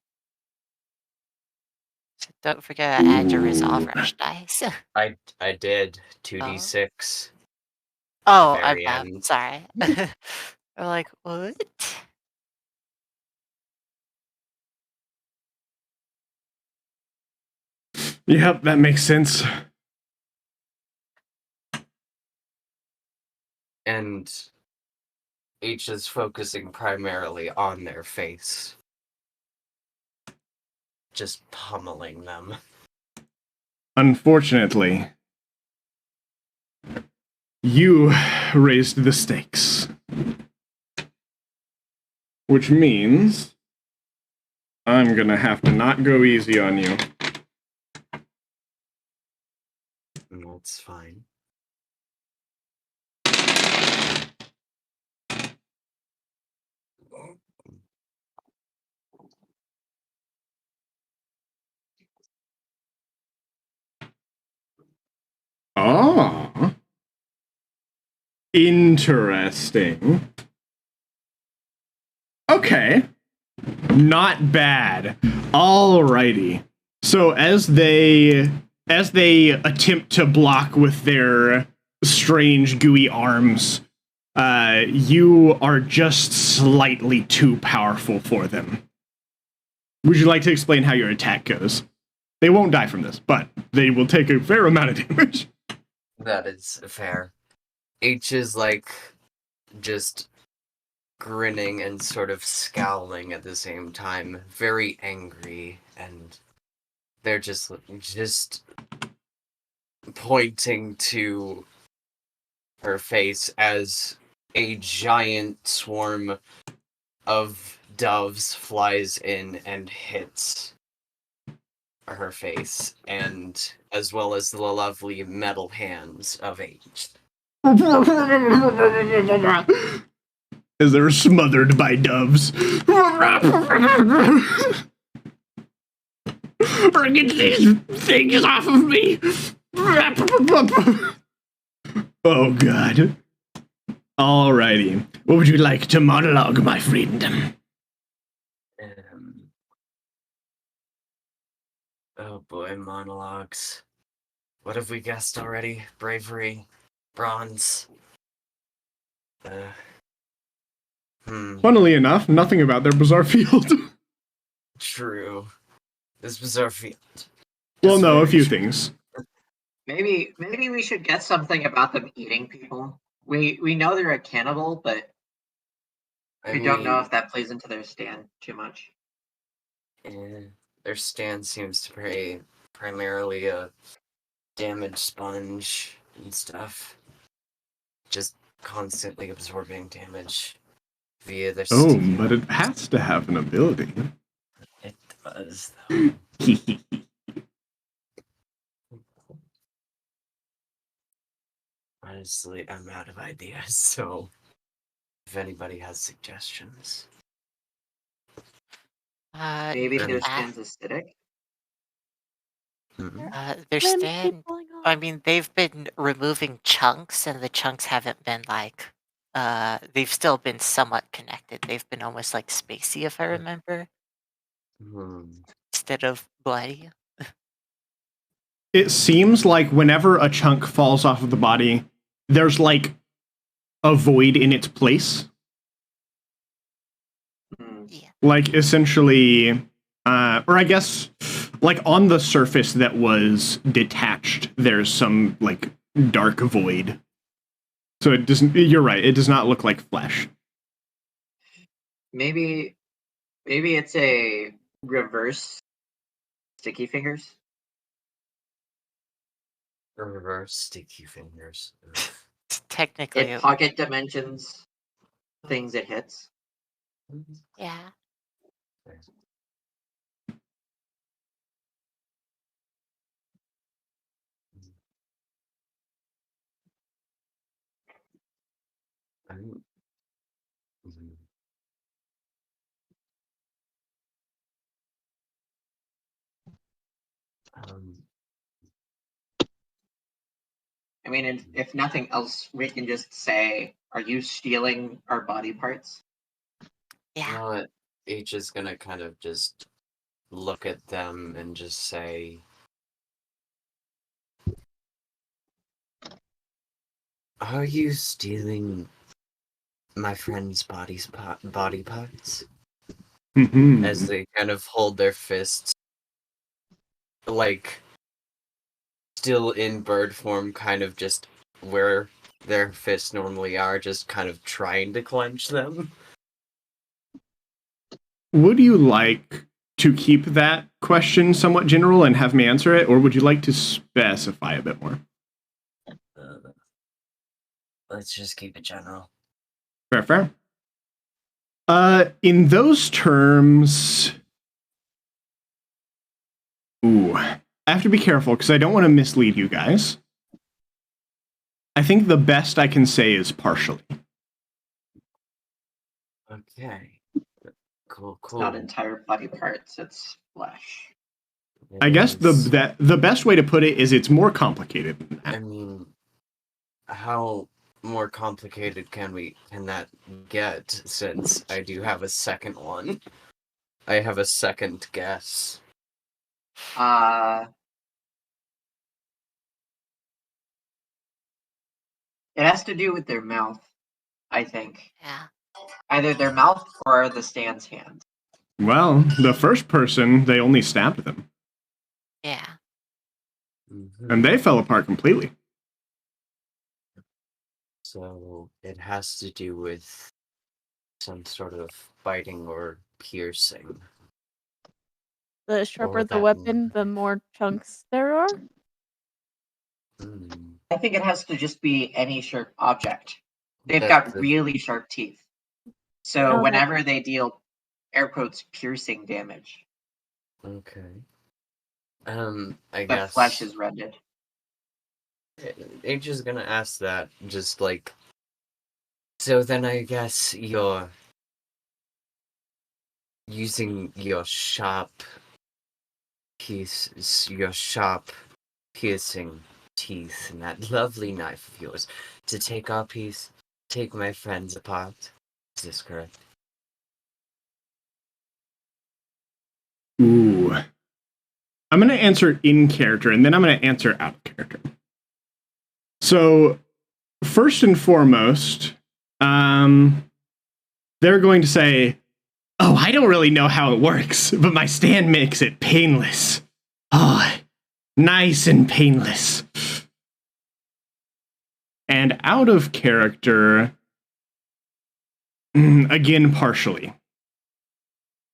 S3: So don't forget to add your resolve rush dice.
S5: I did 2d6.
S3: Oh,
S5: Very
S3: I'm
S5: end.
S3: sorry. I'm like, what?
S1: Yep, that makes sense.
S5: And H is focusing primarily on their face. Just pummeling them.
S1: Unfortunately, you raised the stakes. Which means I'm gonna have to not go easy on you.
S5: That's fine.
S1: Ah. Interesting. Okay. Not bad. Alrighty. So as they attempt to block with their strange gooey arms, you are just slightly too powerful for them. Would you like to explain how your attack goes? They won't die from this, but they will take a fair amount of damage.
S5: That is fair. H is like just grinning and sort of scowling at the same time, very angry, and they're just pointing to her face as a giant swarm of doves flies in and hits her face, and as well as the lovely metal hands of H.
S1: As they're smothered by doves. Get these things off of me! Oh, God. Alrighty. What would you like to monologue, my friend?
S5: Oh boy, monologues. What have we guessed already? Bravery, bronze.
S1: Funnily enough, nothing about their bizarre field.
S5: True. This bizarre field.
S1: Well,
S5: Just
S1: no, a
S5: very
S1: few
S5: true.
S1: things.
S4: Maybe we should get something about them eating people. We know they're a cannibal, but we don't know if that plays into their stand too much.
S5: Their stand seems to be primarily a damage sponge and stuff. Just constantly absorbing damage via their
S1: Oh,
S5: sticky.
S1: but it has to have an ability.
S5: It does, though. Honestly, I'm out of ideas, so if anybody has suggestions.
S4: Maybe their
S5: Sure.
S4: stand's acidic.
S3: their
S6: Limbs keep
S3: stand.
S6: falling off.
S3: I mean, they've been removing chunks, and the chunks haven't been like. They've still been somewhat connected. They've been almost like spacey, if I remember, instead of bloody.
S1: It seems like whenever a chunk falls off of the body, there's like a void in its place.
S3: Yeah.
S1: Like essentially, or I guess, like on the surface that was detached, there's some like dark void. So it doesn't. You're right. It does not look like flesh.
S4: Maybe it's a reverse sticky fingers.
S5: Reverse sticky fingers.
S3: Technically,
S4: It pocket dimensions things it hits.
S3: yeah.
S4: I mean, if nothing else, we can just say, "Are you stealing our body parts?"
S5: You
S3: Yeah.
S5: know what? H is gonna kind of just look at them and just say, "Are you stealing my friend's body parts?"
S1: Mm-hmm.
S5: As they kind of hold their fists, like still in bird form, kind of just where their fists normally are, just kind of trying to clench them.
S1: Would you like to keep that question somewhat general and have me answer it, or would you like to specify a bit more?
S5: Let's just keep it general.
S1: Fair, fair. In those terms, I have to be careful because I don't want to mislead you guys. I think the best I can say is partially.
S5: Okay. Cool.
S4: It's not entire body parts; it's flesh.
S1: I guess the best way to put it is it's more complicated than that.
S5: I mean, how more complicated can that get, since I do have a second one? I have a second guess.
S4: It has to do with their mouth, I think.
S3: Yeah.
S4: Either their mouth or the stand's hand.
S1: Well, the first person, they only stabbed them.
S3: Yeah.
S1: And they fell apart completely.
S5: So it has to do with some sort of biting or piercing.
S6: The sharper
S5: would
S6: the
S5: that
S6: weapon, the more chunks there are.
S4: I think it has to just be any sharp object. They've
S5: That's
S4: got really sharp teeth. So
S6: Okay.
S4: whenever they deal air quotes piercing damage,
S5: Okay. I
S4: the
S5: guess
S4: flesh is rended.
S5: H is gonna ask that, just like, so then I guess you're using your sharp piercing teeth and that lovely knife of yours to take my friends apart. Is this correct?
S1: Ooh. I'm going to answer in character, and then I'm going to answer out of character. So, first and foremost, they're going to say, "Oh, I don't really know how it works, but my stand makes it painless. Oh, nice and painless." And out of character, again, partially.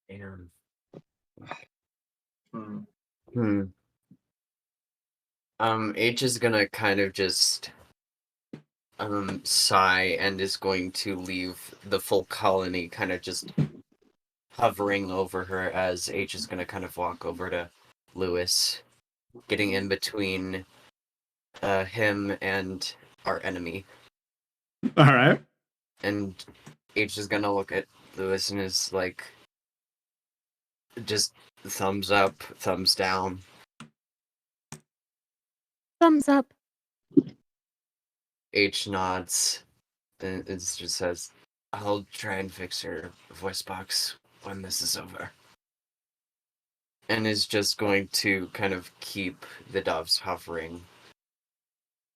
S5: Damn.
S4: Hmm.
S5: H is gonna kind of just sigh and is going to leave the full colony kind of just hovering over her as H is gonna kind of walk over to Lewis, getting in between him and our enemy.
S1: All right.
S5: And H is gonna look at Lewis and is like, just thumbs up, thumbs down.
S6: Thumbs up.
S5: H nods and it just says, "I'll try and fix her voice box when this is over." And is just going to kind of keep the doves hovering.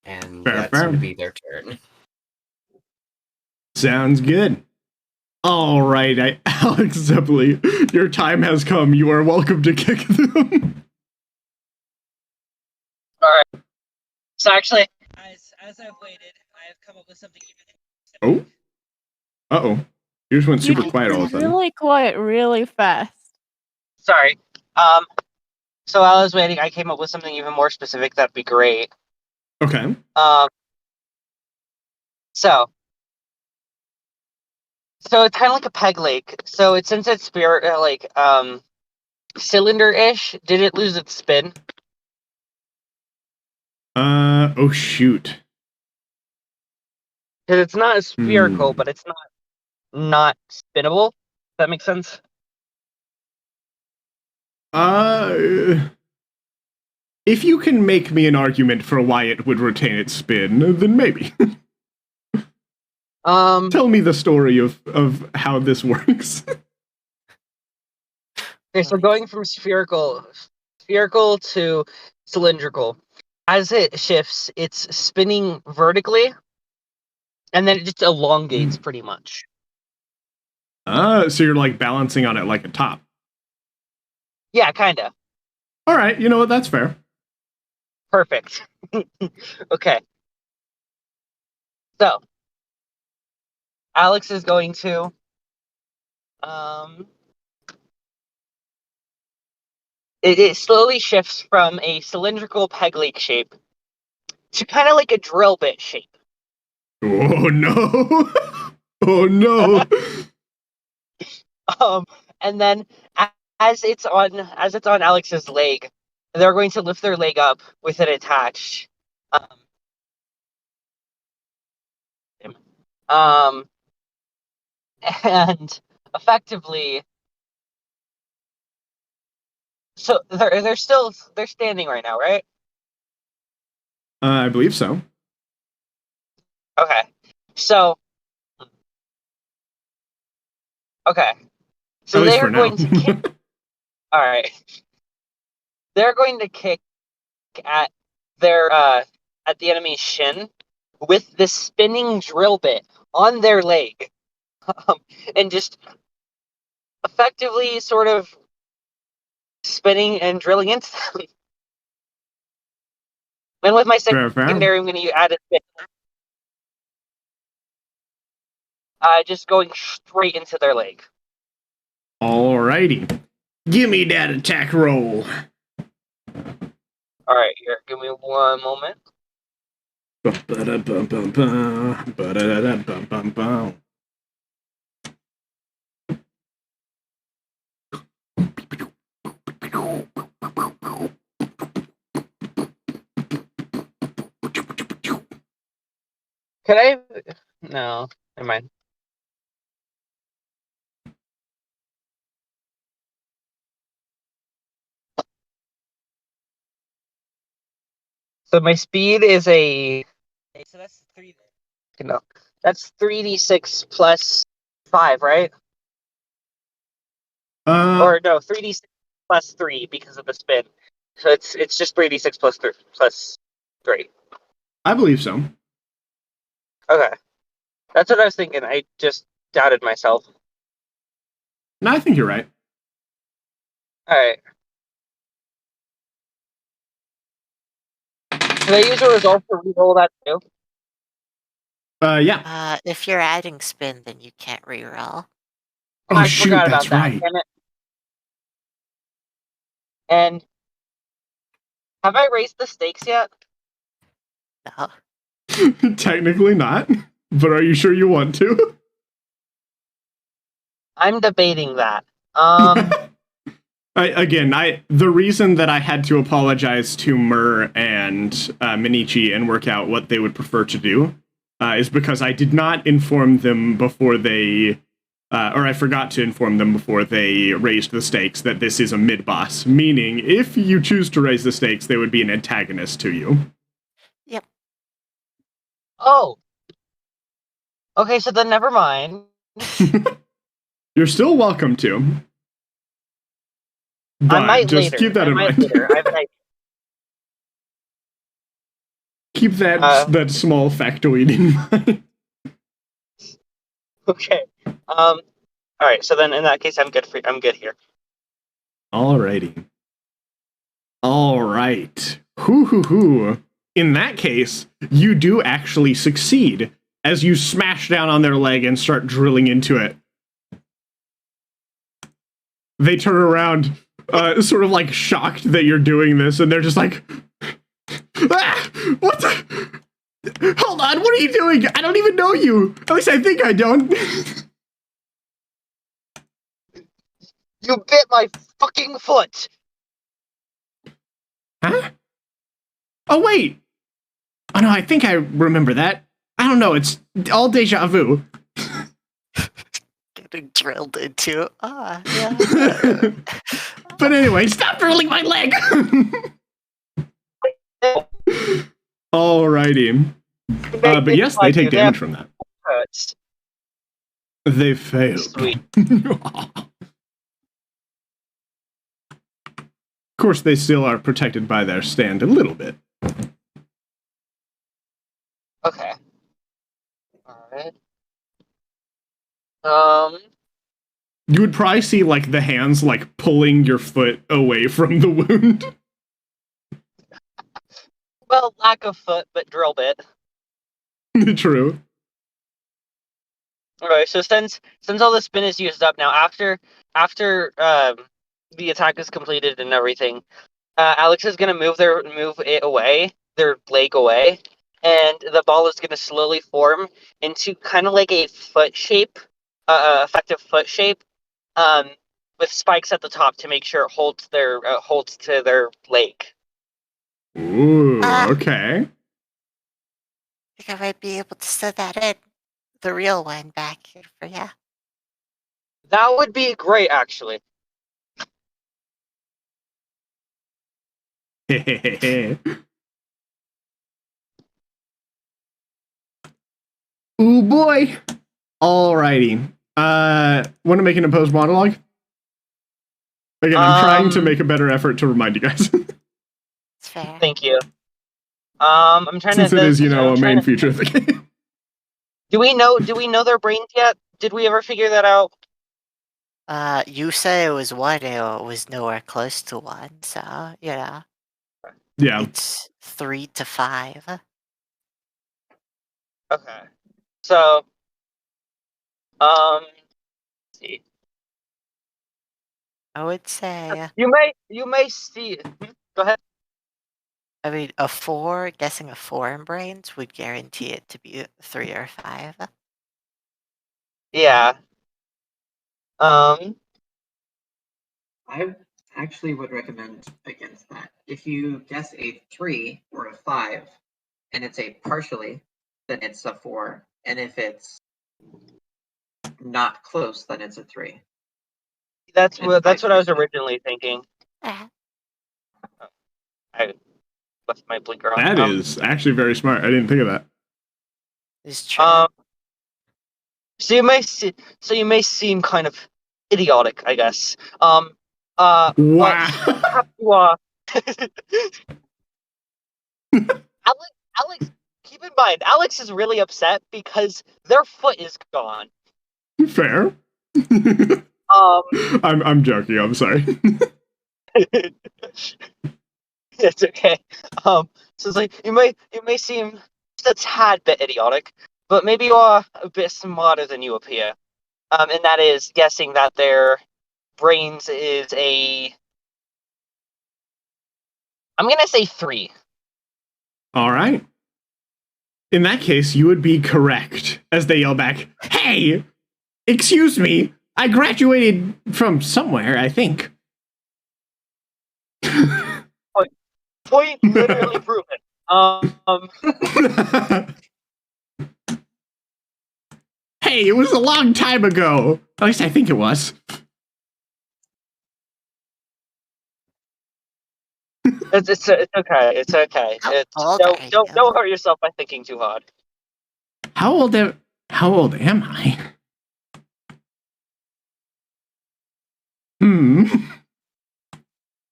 S5: And
S1: Fair,
S5: that's
S1: fair.
S5: going to be their turn.
S1: Sounds good. All right, Alex Zeppeli, your time has come. You are welcome to kick them.
S2: So actually, as I've waited, I have come up with something even.
S1: Oh. Uh-oh. You just went super
S6: You
S1: quiet all of a
S6: just
S1: sudden.
S6: really quiet, really fast.
S2: Sorry. So while I was waiting, I came up with something even more specific. That'd be great.
S1: Okay.
S2: So it's kind of like a peg leg. So since it's cylinder-ish, did it lose its spin?
S1: Oh shoot.
S2: Because it's not spherical,
S1: Hmm.
S2: but it's not spinnable. Does that make sense?
S1: If you can make me an argument for why it would retain its spin, then maybe. Tell me the story of how this works.
S2: Okay, so going from spherical to cylindrical, as it shifts, it's spinning vertically, and then it just elongates pretty much.
S1: So you're like balancing on it like a top.
S2: Yeah, kinda.
S1: All right, you know what? That's fair.
S2: Perfect. Okay. So Alex is going to it slowly shifts from a cylindrical peg leg shape to kind of like a drill bit shape.
S1: Oh no! Oh no!
S2: And then as it's on Alex's leg, they're going to lift their leg up with it attached. And effectively, so they're standing right now, right?
S1: I believe so.
S2: Okay. So okay. So
S1: At least
S2: they
S1: for
S2: are
S1: now.
S2: going to kick. All right. They're going to kick at at the enemy's shin with the spinning drill bit on their leg, and just effectively sort of spinning and drilling into them. And with my
S1: Fair.
S2: secondary, I'm going to add a spin. Just going straight into their leg.
S1: Alrighty. Give me that attack roll.
S2: All right, here. Give me one moment. Could I? No, never mind. So my speed is a. So that's 3. No, that's 3d6 plus 5, right? Or no, 3d6 plus 3 because of the spin. So it's just 3d6 plus 3.
S1: I believe so.
S2: Okay. That's what I was thinking. I just doubted myself.
S1: No, I think you're right.
S2: Alright. Can I use a result to reroll that too?
S1: Yeah.
S3: If you're adding spin, then you can't reroll.
S1: Oh,
S2: I
S1: shoot,
S2: forgot
S1: that's
S2: about that.
S1: right.
S2: Damn it. And have I raised the stakes yet?
S3: No.
S1: Technically not, but are you sure you want to?
S2: I'm debating that.
S1: The reason that I had to apologize to Mur and Minichi and work out what they would prefer to do is because I did not inform them before they, or I forgot to inform them before they raised the stakes that this is a mid-boss, meaning if you choose to raise the stakes, they would be an antagonist to you.
S3: Yep.
S2: Oh. Okay, so then never mind.
S1: You're still welcome to. But
S2: I might
S1: just
S2: later.
S1: keep that
S2: I
S1: in
S2: might
S1: mind.
S2: later. I have an idea.
S1: Keep that small factoid in mind.
S2: Okay. All right. So then, in that case, I'm good here.
S1: Alrighty. All right. Hoo. In that case, you do actually succeed as you smash down on their leg and start drilling into it. They turn around, sort of like shocked that you're doing this, and they're just like, ah, what the? Hold on, what are you doing? I don't even know you. At least I think I don't.
S2: You bit my fucking foot.
S1: Huh? Oh, wait. Oh, no, I think I remember that. I don't know, it's all deja vu.
S3: Getting drilled into. Yeah.
S1: But anyway, stop drilling my leg! Alrighty. But yes, they take damage from that.
S2: Hurts.
S1: They failed.
S2: Sweet.
S1: Of course, they still are protected by their stand a little bit.
S2: Okay. All right.
S1: You would probably see, like, the hands, like, pulling your foot away from the wound.
S2: Well, lack of foot, but drill bit.
S1: True.
S2: All right. So since all the spin is used up now, after the attack is completed and everything, Alex is gonna move it away, their leg away, and the ball is gonna slowly form into kind of like a foot shape, effective foot shape, with spikes at the top to make sure it holds to their leg.
S1: Ooh, okay.
S3: I think I might be able to set that in. The real one back here for you.
S2: That would be great, actually.
S1: Ooh, boy. Alrighty. Want to make an opposed monologue? Again, I'm trying to make a better effort to remind you guys.
S3: It's fair.
S2: Thank you. I'm trying
S1: Since
S2: to.
S1: it is, you know,
S2: I'm
S1: a
S2: trying
S1: main
S2: to-
S1: feature of the game.
S2: Do we know their brains yet? Did we ever figure that out?
S3: You said it was 1, it was nowhere close to 1, so, yeah.
S1: Yeah.
S3: It's 3 to 5.
S2: Okay. So, let's see.
S3: I would say,
S2: You may see. Go ahead.
S3: I mean, guessing a 4 in brains would guarantee it to be 3 or 5.
S2: Yeah.
S4: I actually would recommend against that. If you guess a 3 or a 5, and it's a partially, then it's a 4. And if it's not close, then it's a 3.
S2: That's
S4: And
S2: what I was
S4: 5%.
S2: originally thinking. I left my blinker on.
S1: That is actually very smart. I didn't think of that.
S3: It's true.
S2: So you may seem kind of idiotic, I guess.
S1: Wow.
S2: But Alex, keep in mind, Alex is really upset because their foot is gone.
S1: Fair.
S2: Um,
S1: I'm joking. I'm sorry.
S2: it's okay. So it's like you may seem just a tad bit idiotic, but maybe you are a bit smarter than you appear. And that is guessing that their brains is I'm gonna say 3.
S1: All right. In that case, you would be correct as they yell back, "Hey, excuse me. I graduated from somewhere, I think."
S2: Point literally proven.
S1: Hey, it was a long time ago. At least I think it was.
S2: It's okay. It's okay.
S3: How
S2: It's
S3: old are you?
S2: don't hurt yourself by thinking too hard.
S1: How old am I?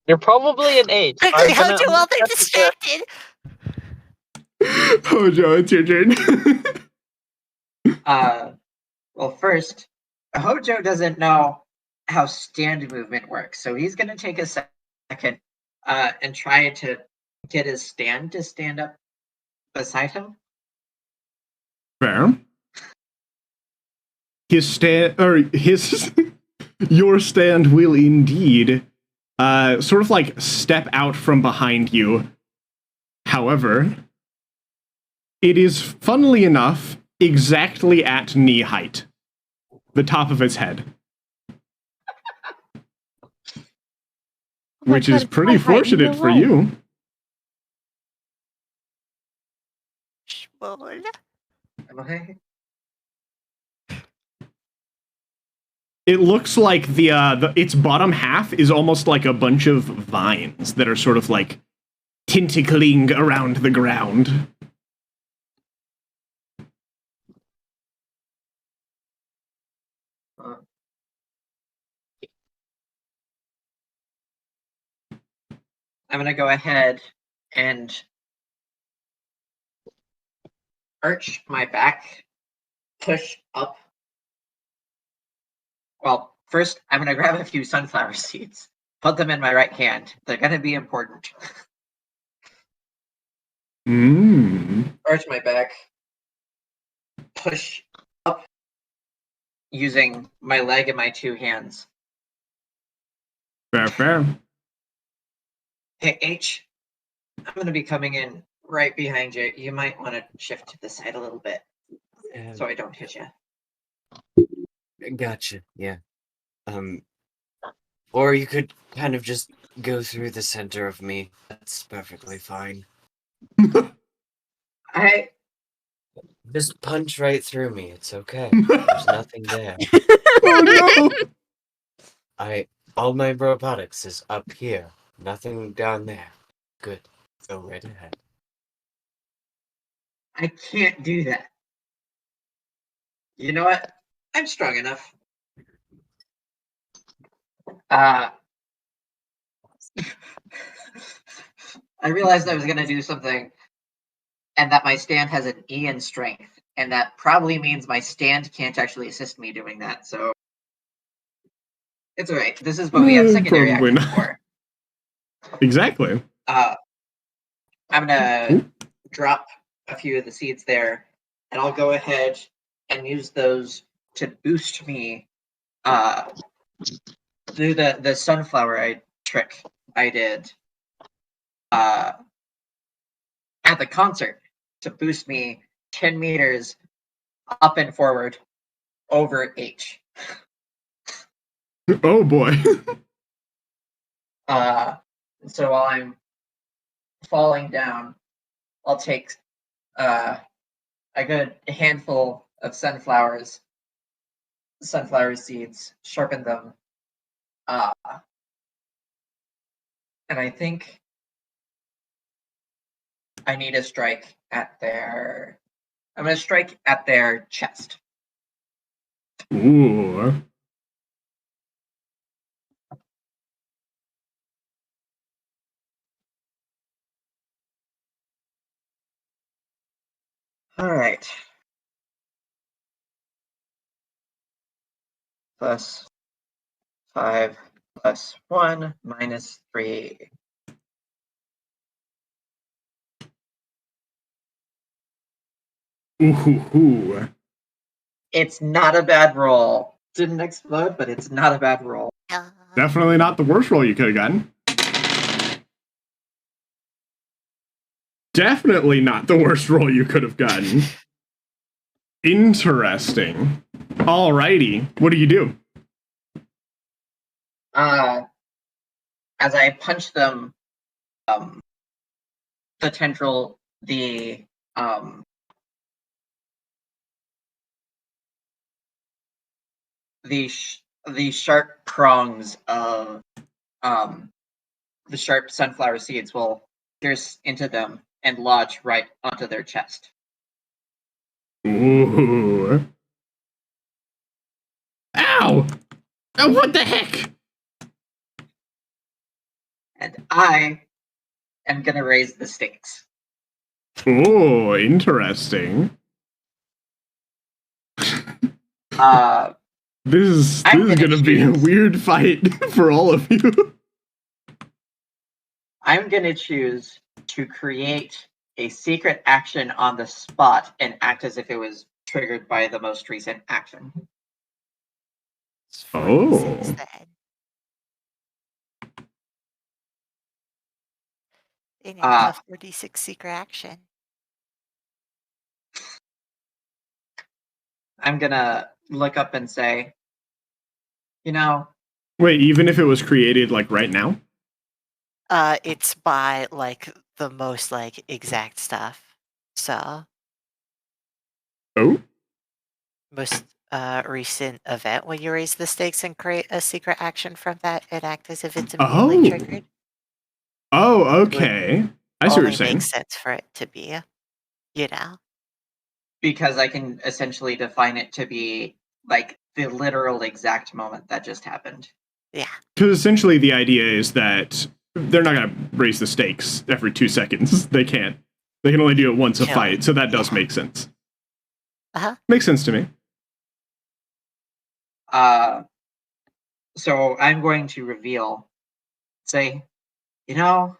S2: You're probably an age.
S3: Quickly, how too old are distracted?
S1: Oh, Joe, it's your turn.
S4: Well, first, Hojo doesn't know how stand movement works, so he's going to take a second and try to get his stand to stand up beside him.
S1: Fair. Your stand will indeed sort of like step out from behind you. However, it is, funnily enough, exactly at knee height. The top of its head. Which is pretty fortunate for you.
S4: Okay.
S1: It looks like its bottom half is almost like a bunch of vines that are sort of like tentacling around the ground.
S4: I'm going to go ahead and arch my back, push up. Well, first, I'm going to grab a few sunflower seeds, put them in my right hand. They're going to be important. Arch my back, push up using my leg and my 2 hands.
S1: Fair.
S4: Hey, H, I'm going to be coming in right behind you. You might want to shift to the side a little bit so I don't hit you.
S5: Gotcha, yeah. Or you could kind of just go through the center of me. That's perfectly fine. Just punch right through me. It's okay. There's nothing there.
S1: Oh no!
S5: All my robotics is up here. Nothing down there. Good. Go right ahead.
S4: I can't do that. You know what? I'm strong enough. I realized I was going to do something, and that my stand has an E in strength, and that probably means my stand can't actually assist me doing that, so it's alright. This is what we have secondary action for.
S1: Exactly.
S4: I'm gonna drop a few of the seeds there, and I'll go ahead and use those to boost me through the sunflower trick I did at the concert to boost me 10 meters up and forward over H.
S1: Oh boy.
S4: So while I'm falling down, I'll take a good handful of sunflower seeds, sharpen them, and I think I need to strike at their. I'm going to strike at their chest.
S1: Ooh.
S4: All right. Plus 5 plus 1 minus 3.
S1: Ooh.
S4: It's not a bad roll. Didn't explode, but it's not a bad roll.
S1: Definitely not the worst roll you could have gotten. Definitely not the worst roll you could have gotten. Interesting. Alrighty, what do you do?
S4: As I punch them, the tendril, the sharp prongs of the sharp sunflower seeds will pierce into them and lodge right onto their chest.
S1: Ooh. Ow! Oh, what the heck?
S4: And I am gonna raise the stakes.
S1: Oh, interesting. This is gonna be a weird fight for all of you.
S4: I'm gonna choose to create a secret action on the spot and act as if it was triggered by the most recent action.
S1: Oh.
S3: In a 46 secret action.
S4: I'm gonna look up and say,
S1: Wait, even if it was created like right now?
S3: It's by like the most like exact stuff. So.
S1: Oh.
S3: Most recent event when you raise the stakes and create a secret action from that and act as if it's immediately triggered.
S1: Oh, okay. I see what you're saying.
S3: Makes sense for it to be,
S4: because I can essentially define it to be like the literal exact moment that just happened.
S3: Yeah.
S1: Because essentially the idea is that they're not going to raise the stakes every 2 seconds. They can't. They can only do it once a fight, so that does make sense. Makes sense to me.
S4: So I'm going to reveal, say, you've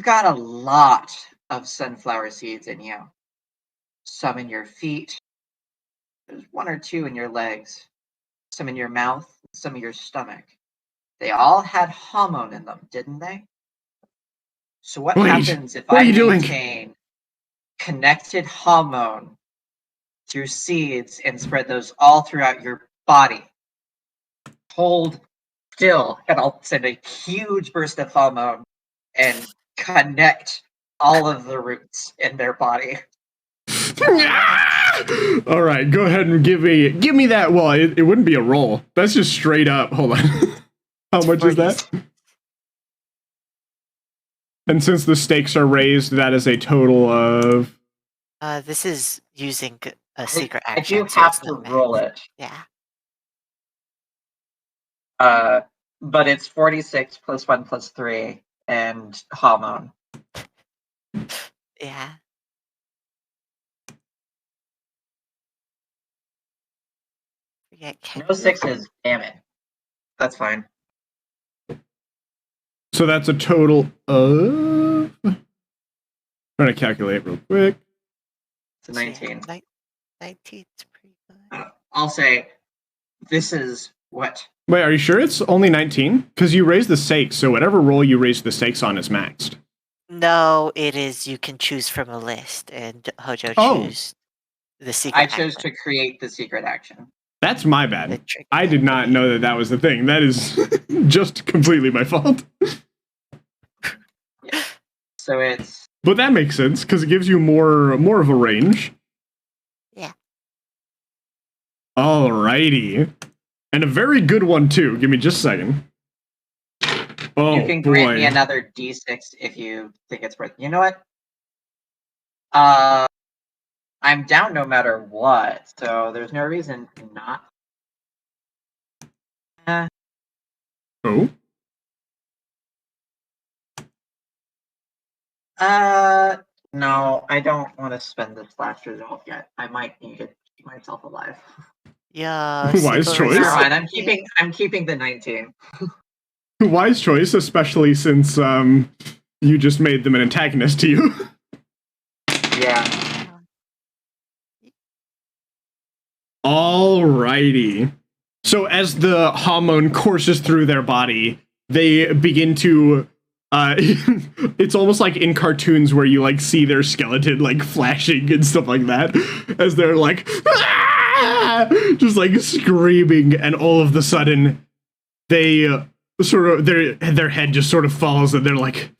S4: got a lot of sunflower seeds in you. Some in your feet. There's 1 or 2 in your legs. Some in your mouth, some in your stomach. They all had hormone in them, didn't they? So what happens if I maintain connected hormone through seeds and spread those all throughout your body? Hold still, and I'll send a huge burst of hormone and connect all of the roots in their body.
S1: All right, go ahead and give me that. Well, it wouldn't be a roll. That's just straight up. Hold on. How much is that? And since the stakes are raised, that is a total of.
S3: This is using a secret action.
S4: I do have to roll it.
S3: Yeah.
S4: But it's 46 plus 1 plus 3 and hormone.
S3: Yeah.
S4: No 6s, damn it. That's fine.
S1: So that's a total of. Trying to calculate real quick.
S4: It's a 19.
S3: 19 is pretty good.
S4: I'll say, this is what?
S1: Wait, are you sure it's only 19? Because you raised the stakes, so whatever roll you raise the stakes on is maxed.
S3: No, it is. You can choose from a list, and Hojo choose the secret.
S4: I chose to create the secret action.
S1: That's my bad. I did not know that was the thing. That is just completely my fault.
S4: Yeah. So it's.
S1: But that makes sense because it gives you more of a range.
S3: Yeah.
S1: Alrighty, and a very good one too. Give me just a second. Oh,
S4: you can grant me another D6 if you think it's worth. You know what? I'm down no matter what, so there's no reason not.
S1: Oh.
S4: No, I don't want to spend this last resolve yet. I might need to keep myself alive.
S3: Yeah.
S1: Wise
S3: single
S1: choice.
S4: Never
S3: resolve.
S4: mind. I'm keeping the 19.
S1: Wise choice, especially since you just made them an antagonist to you.
S4: Yeah.
S1: Alrighty. So as the hormone courses through their body, they begin to it's almost like in cartoons where you like see their skeleton like flashing and stuff like that as they're like just like screaming, and all of the sudden they sort of their head just sort of falls and they're like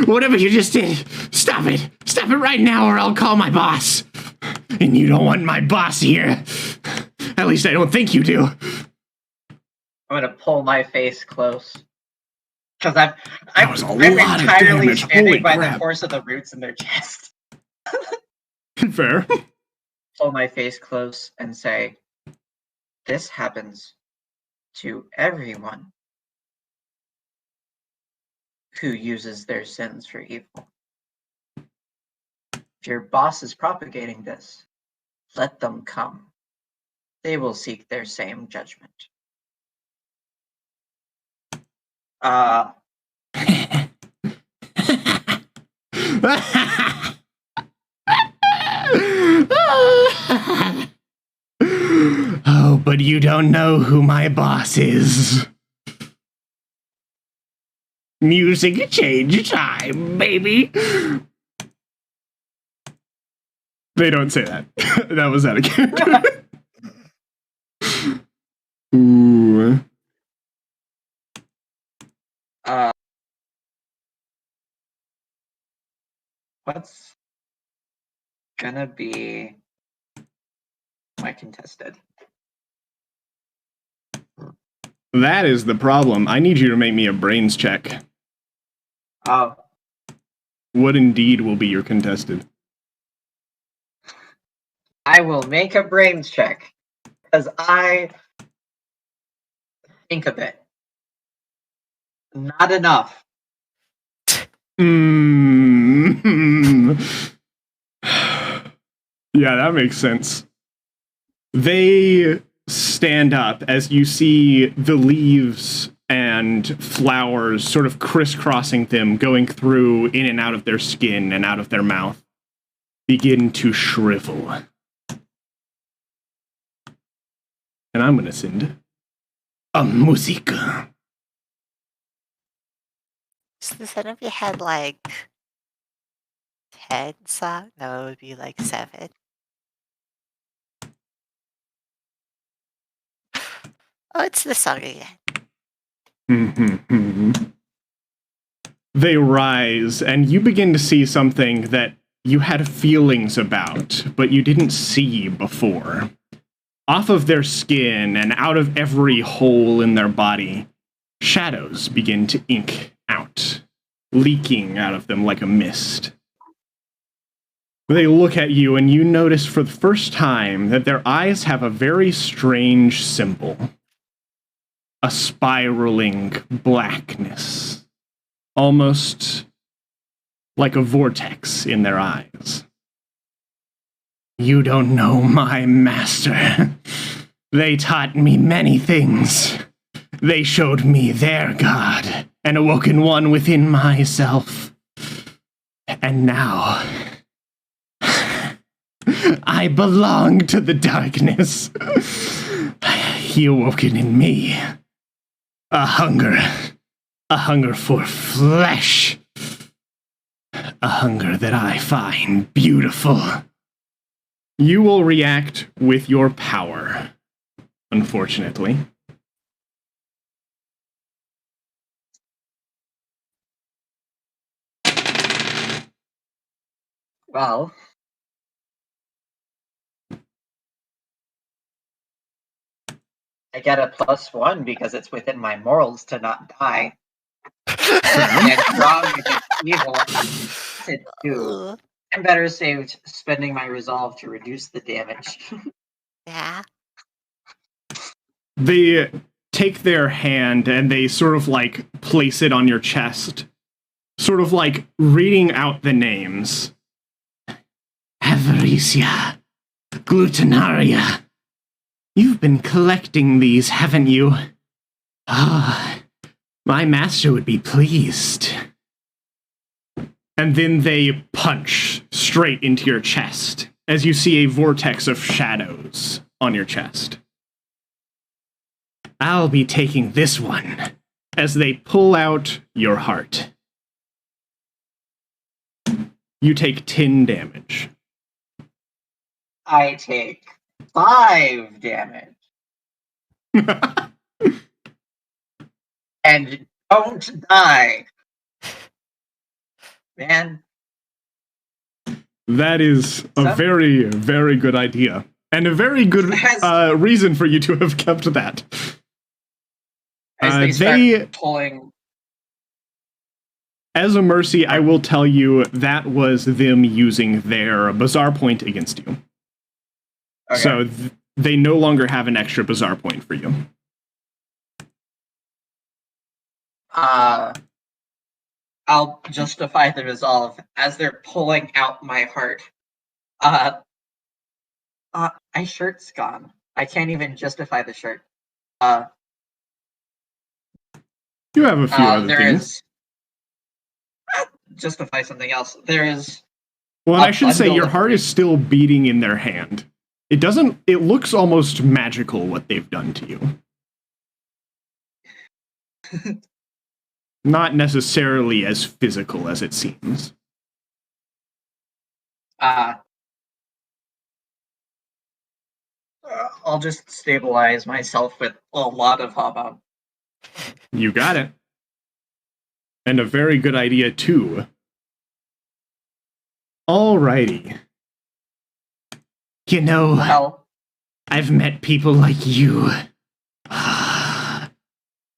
S1: whatever you just did, stop it right now or I'll call my boss. And you don't want my boss here. At least I don't think you do.
S4: I'm gonna pull my face close. Because I'm
S1: was a
S4: entirely
S1: lot of damage.
S4: standing
S1: Holy
S4: by
S1: crap.
S4: the force of the roots in their chest.
S1: Fair.
S4: Pull my face close and say, this happens to everyone who uses their sins for evil. If your boss is propagating this, let them come. They will seek their same judgment.
S1: Oh, but you don't know who my boss is. Music change time, baby. They don't say that. That was out of character. Ooh.
S4: What's gonna be my contested?
S1: That is the problem. I need you to make me a brains check.
S4: Oh,
S1: What indeed will be your contested?
S4: I will make a brains check because I think a bit. Not enough.
S1: Yeah, that makes sense. They stand up as you see the leaves and flowers sort of crisscrossing them, going through in and out of their skin and out of their mouth, begin to shrivel. And I'm gonna send a musica.
S3: So the set if you had like 10 songs, no, it would be like 7. Oh, it's the song again.
S1: They rise, and you begin to see something that you had feelings about, but you didn't see before. Off of their skin and out of every hole in their body, shadows begin to ink out, leaking out of them like a mist. They look at you, and you notice for the first time that their eyes have a very strange symbol. A spiraling blackness, almost like a vortex in their eyes. You don't know my master. They taught me many things. They showed me their god, an awoken one within myself. And now, I belong to the darkness. He awoken in me. A hunger for flesh. A hunger that I find beautiful. You will react with your power, unfortunately.
S4: Well, I get a +1 because it's within my morals to not die. And strong against evil. To do. I'm better saved spending my resolve to reduce the damage.
S3: Yeah.
S1: They take their hand and they sort of like place it on your chest, sort of like reading out the names. Avaricia, Glutenaria. You've been collecting these, haven't you? Ah, my master would be pleased. And then they punch straight into your chest as you see a vortex of shadows on your chest. I'll be taking this one as they pull out your heart. You take 10 damage.
S4: I take 5 damage. And don't die. Man.
S1: That is a very, very good idea. And a very good reason for you to have kept that.
S4: As they start pulling.
S1: As a mercy, I will tell you that was them using their Bazaar point against you.
S4: Okay.
S1: So they no longer have an extra Bazaar point for you.
S4: I'll justify the resolve as they're pulling out my heart. My shirt's gone. I can't even justify the shirt.
S1: You have a few other things.
S4: Justify something else. There is.
S1: Well, I should say your heart is still beating in their hand. It doesn't. It looks almost magical what they've done to you. Not necessarily as physical as it seems.
S4: I'll just stabilize myself with a lot of hubbub.
S1: You got it. And a very good idea, too. Alrighty. You know,
S4: Well,
S1: I've met people like you.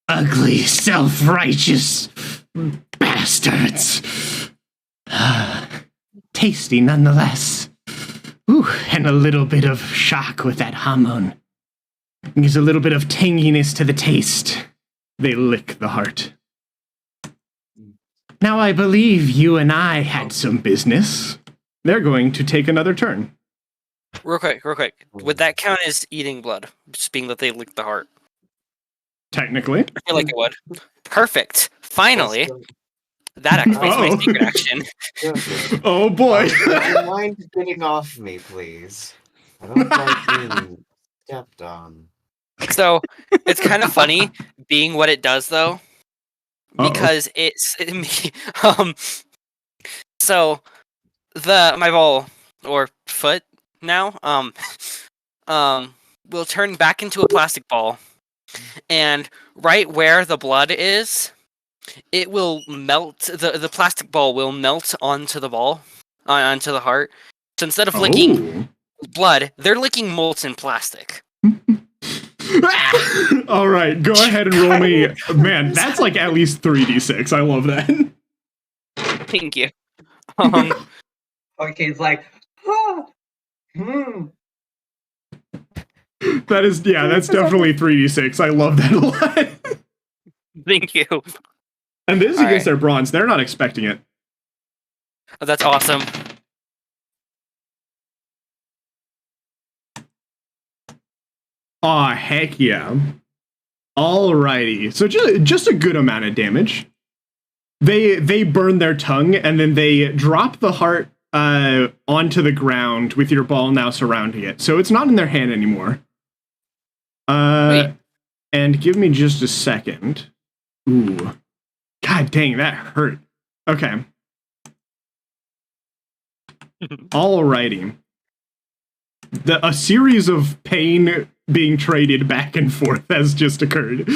S1: Ugly, self-righteous bastards. Tasty nonetheless. Ooh, and a little bit of shock with that hamon. Gives a little bit of tanginess to the taste. They lick the heart. Now I believe you and I had some business. They're going to take another turn.
S8: Real quick. Would that count as eating blood? Just being that they licked the heart?
S1: Technically.
S8: I feel like it would. Perfect. Finally. That activates my secret action.
S1: Oh boy.
S5: Do you mind getting off me, please? I don't like being stepped on.
S8: So, it's kind of funny being what it does, though. Because so my ball or foot now will turn back into a plastic ball, and right where the blood is, it will melt. The plastic ball will melt onto the ball, onto the heart. So instead of licking blood, they're licking molten plastic.
S1: All right, go ahead and roll me. Man, that's like at least 3d6. I love that.
S8: Thank you.
S4: okay, it's like,
S1: That is, yeah, that's definitely 3d6. I love that a lot.
S8: Thank you.
S1: And this is against their bronze. They're not expecting it.
S8: Oh, that's awesome.
S1: Aw, heck yeah. Alrighty. So just a good amount of damage. They burn their tongue, and then they drop the heart onto the ground with your ball now surrounding it. So it's not in their hand anymore. And give me just a second. Ooh. God dang, that hurt. Okay. Alrighty. A series of pain being traded back and forth has just occurred.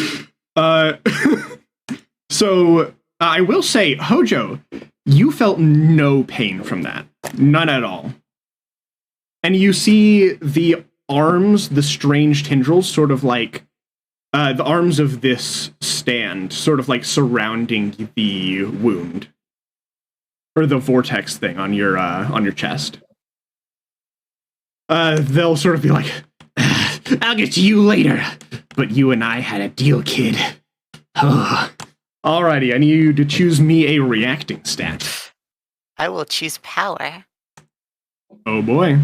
S1: So I will say, Hojo, you felt no pain from that. None at all. And you see the arms, the strange tendrils, sort of like the arms of this stand, sort of like surrounding the wound. Or the vortex thing on your chest. They'll sort of be like, I'll get to you later, but you and I had a deal, kid. Oh, Alrighty, I need you to choose me a reacting stat.
S3: I will choose power.
S1: Oh boy.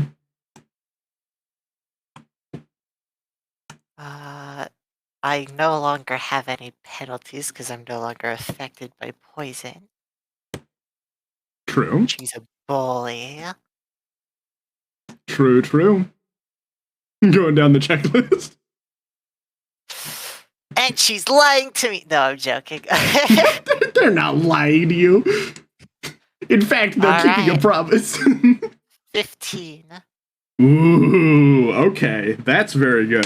S3: I no longer have any penalties because I'm no longer affected by poison.
S1: True.
S3: She's a bully.
S1: True. Going down the checklist.
S3: And she's lying to me. No, I'm joking.
S1: They're not lying to you. In fact, they're keeping a promise.
S3: 15.
S1: Ooh, okay. That's very good.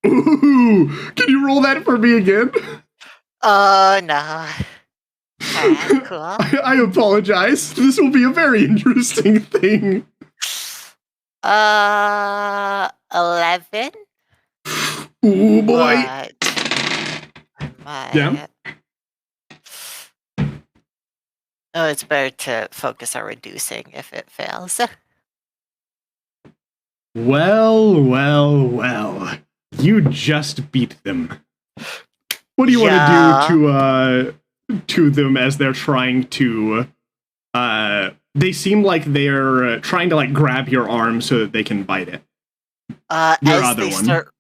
S1: Ooh, can you roll that for me again?
S3: Oh, no. Alright, cool.
S1: I apologize. This will be a very interesting thing.
S3: 11?
S1: Ooh, boy.
S3: Yeah. Oh, it's better to focus on reducing if it fails.
S1: Well. You just beat them. What do you want to do to them as they're trying to they seem like they're trying to like grab your arm so that they can bite it.
S3: As they start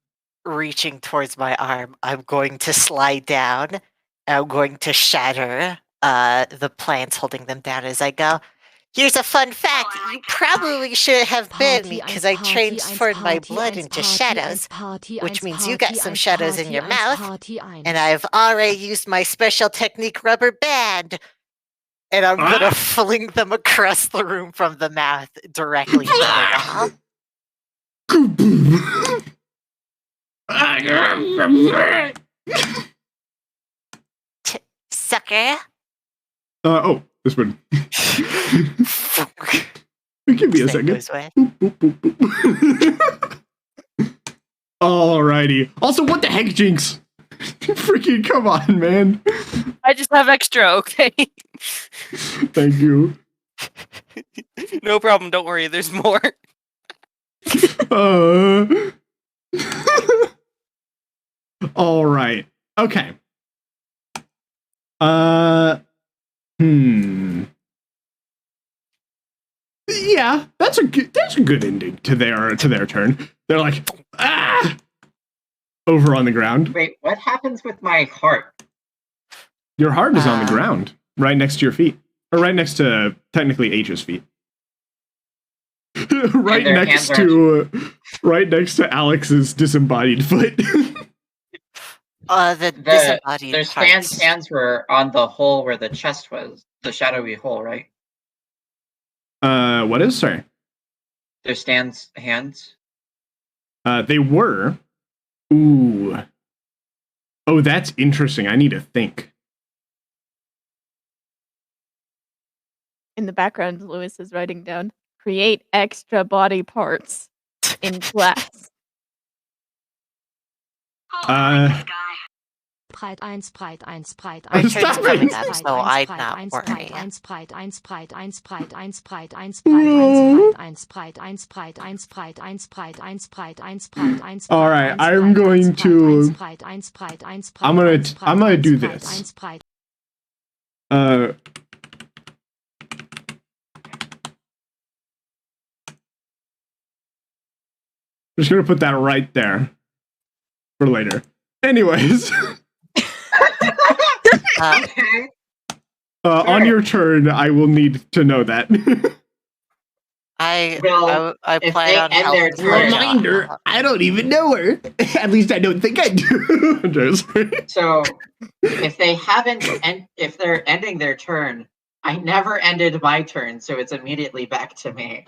S3: reaching towards my arm, I'm going to slide down. I'm going to shatter the plants holding them down as I go. Here's a fun fact. You probably should have banned me because I transferred my blood into shadows, which means you got some shadows in your mouth, and I've already used my special technique rubber band. And I'm gonna fling them across the room from the mouth directly into the wall. Sucker.
S1: Oh, this one. Give me a second. Alrighty. Also, what the heck, Jinx? Freaking come on, man.
S8: I just have extra, okay?
S1: Thank you.
S8: No problem, don't worry, there's more.
S1: Alright. Okay. Yeah, that's a good ending to their turn. They're like, over on the ground.
S4: Wait, what happens with my heart?
S1: Your heart is on the ground, right next to your feet. Or right next to, technically, H's feet. right next to Alex's disembodied foot.
S3: The disembodied
S4: their Stan's hands were on the hole where the chest was. The shadowy hole, right?
S1: What is, sorry?
S4: Their Stan's hands?
S1: They were. Ooh. Oh, that's interesting. I need to think.
S6: In the background, Lewis is writing down, create extra body parts in class.
S9: Breit 1, breit 1, breit 1.
S3: My turn's coming up, so I'm not worried.
S9: Breit 1, breit 1, breit 1, breit 1, breit 1, breit 1, breit 1, breit 1, breit 1, breit 1, breit 1.
S1: Alright, I'm going to... I'm gonna do this. I'm just gonna put that right there. For later. Anyways. On your turn, I will need to know that.
S3: I
S4: if
S3: plan
S4: they
S3: on
S4: end their
S3: helping.
S4: turn-
S1: Reminder, I don't even know her. At least I don't think I do. I'm just sorry.
S4: So, if they haven't, if they're ending their turn, I never ended my turn, so it's immediately back to me.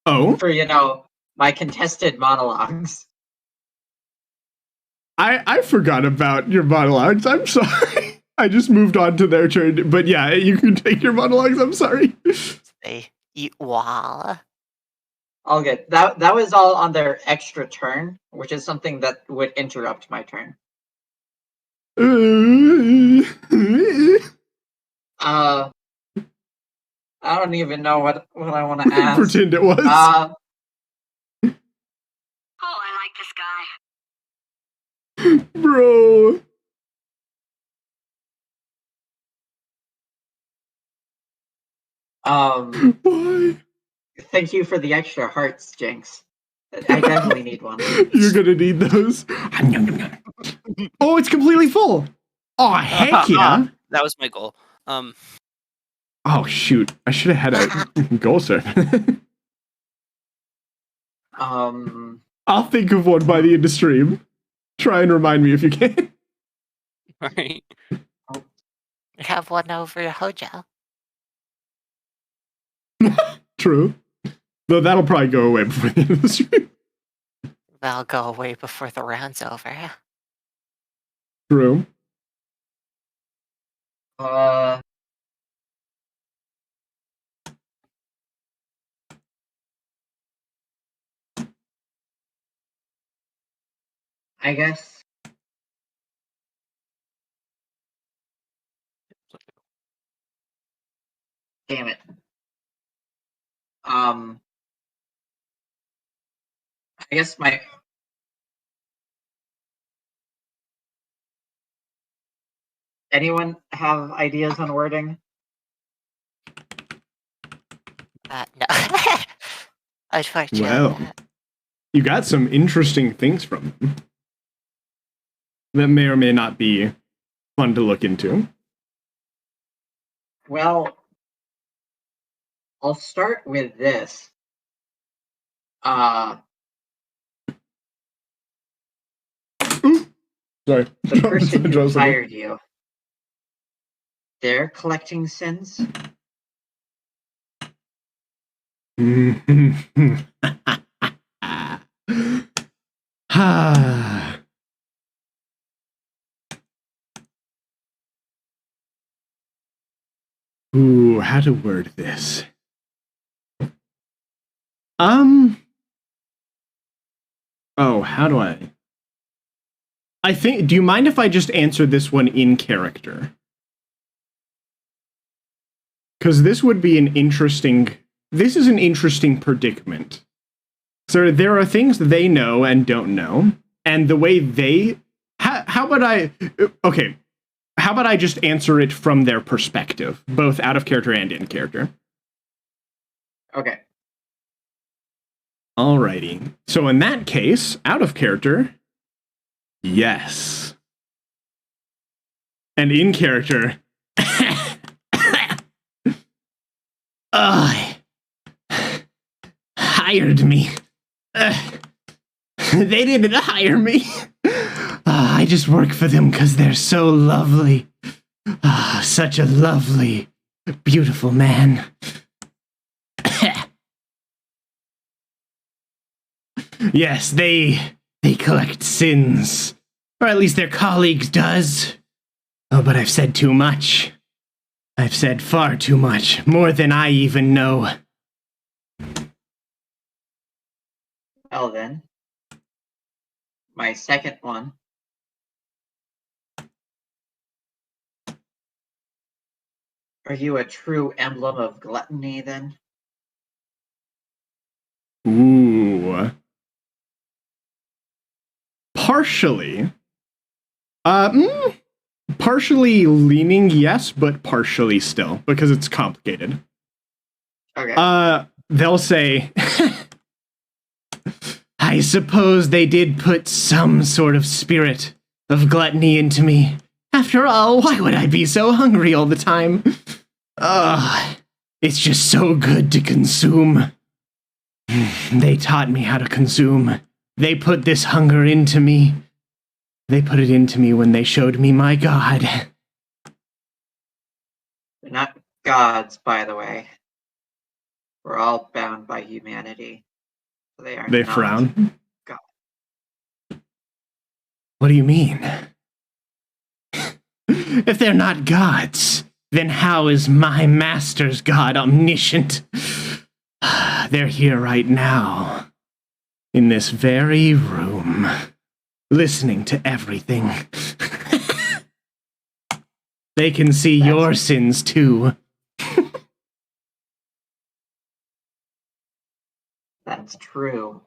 S1: Oh?
S4: For, my contested monologues.
S1: I forgot about your monologues. I'm sorry. I just moved on to their turn. But yeah, you can take your monologues. I'm sorry.
S3: They eat wall.
S4: All good. That was all on their extra turn, which is something that would interrupt my turn. I don't even know what I want to ask.
S1: Pretend it was.
S9: Oh, I like this guy.
S1: Bro. Why?
S4: Thank you for the extra hearts, Jinx. I definitely need one.
S1: You're gonna need those. Oh, it's completely full. Oh, heck yeah.
S8: That was my goal.
S1: Oh, shoot. I should have had a goal serve. I'll think of one by the end of stream. Try and remind me if you can.
S8: Right.
S3: We have one over Hojo.
S1: True. Though that'll probably go away before the end of the stream.
S3: That'll go away before the round's over.
S1: True.
S4: I guess. Damn it. I guess my. Anyone have ideas on wording?
S3: No. Unfortunately.
S1: Well, you got some interesting things from them that may or may not be fun to look into.
S4: Well, I'll start with this.
S1: Sorry.
S4: The person who hired you, they're collecting sins?
S1: Ooh, how to word this? Oh, how do I think, do you mind if I just answer this one in character? Because this would be an interesting, this is an interesting predicament. So there are things they know and don't know, and the way they, how about I just answer it from their perspective, both out of character and in character?
S4: Okay.
S1: Alrighty. So in that case, out of character, yes. And in character, hired me. They didn't hire me. I just work for them because they're so lovely. Such a lovely, beautiful man. Yes, they collect sins. Or at least their colleagues does. Oh, but I've said too much. I've said far too much. More than I even know.
S4: Well then. My second one. Are you a true emblem of gluttony then?
S1: Ooh. Partially. Partially leaning yes, but partially still, because it's complicated.
S4: Okay.
S1: They'll say, I suppose they did put some sort of spirit of gluttony into me. After all, why would I be so hungry all the time? It's just so good to consume. They taught me how to consume. They put this hunger into me. They put it into me when they showed me my god.
S4: They're not gods, by the way. We're all bound by humanity. So they are
S1: They
S4: not
S1: frown.
S4: God.
S1: What do you mean? If they're not gods, then how is my master's god omniscient? They're here right now, in this very room, listening to everything. They can see your sins too.
S4: That's true.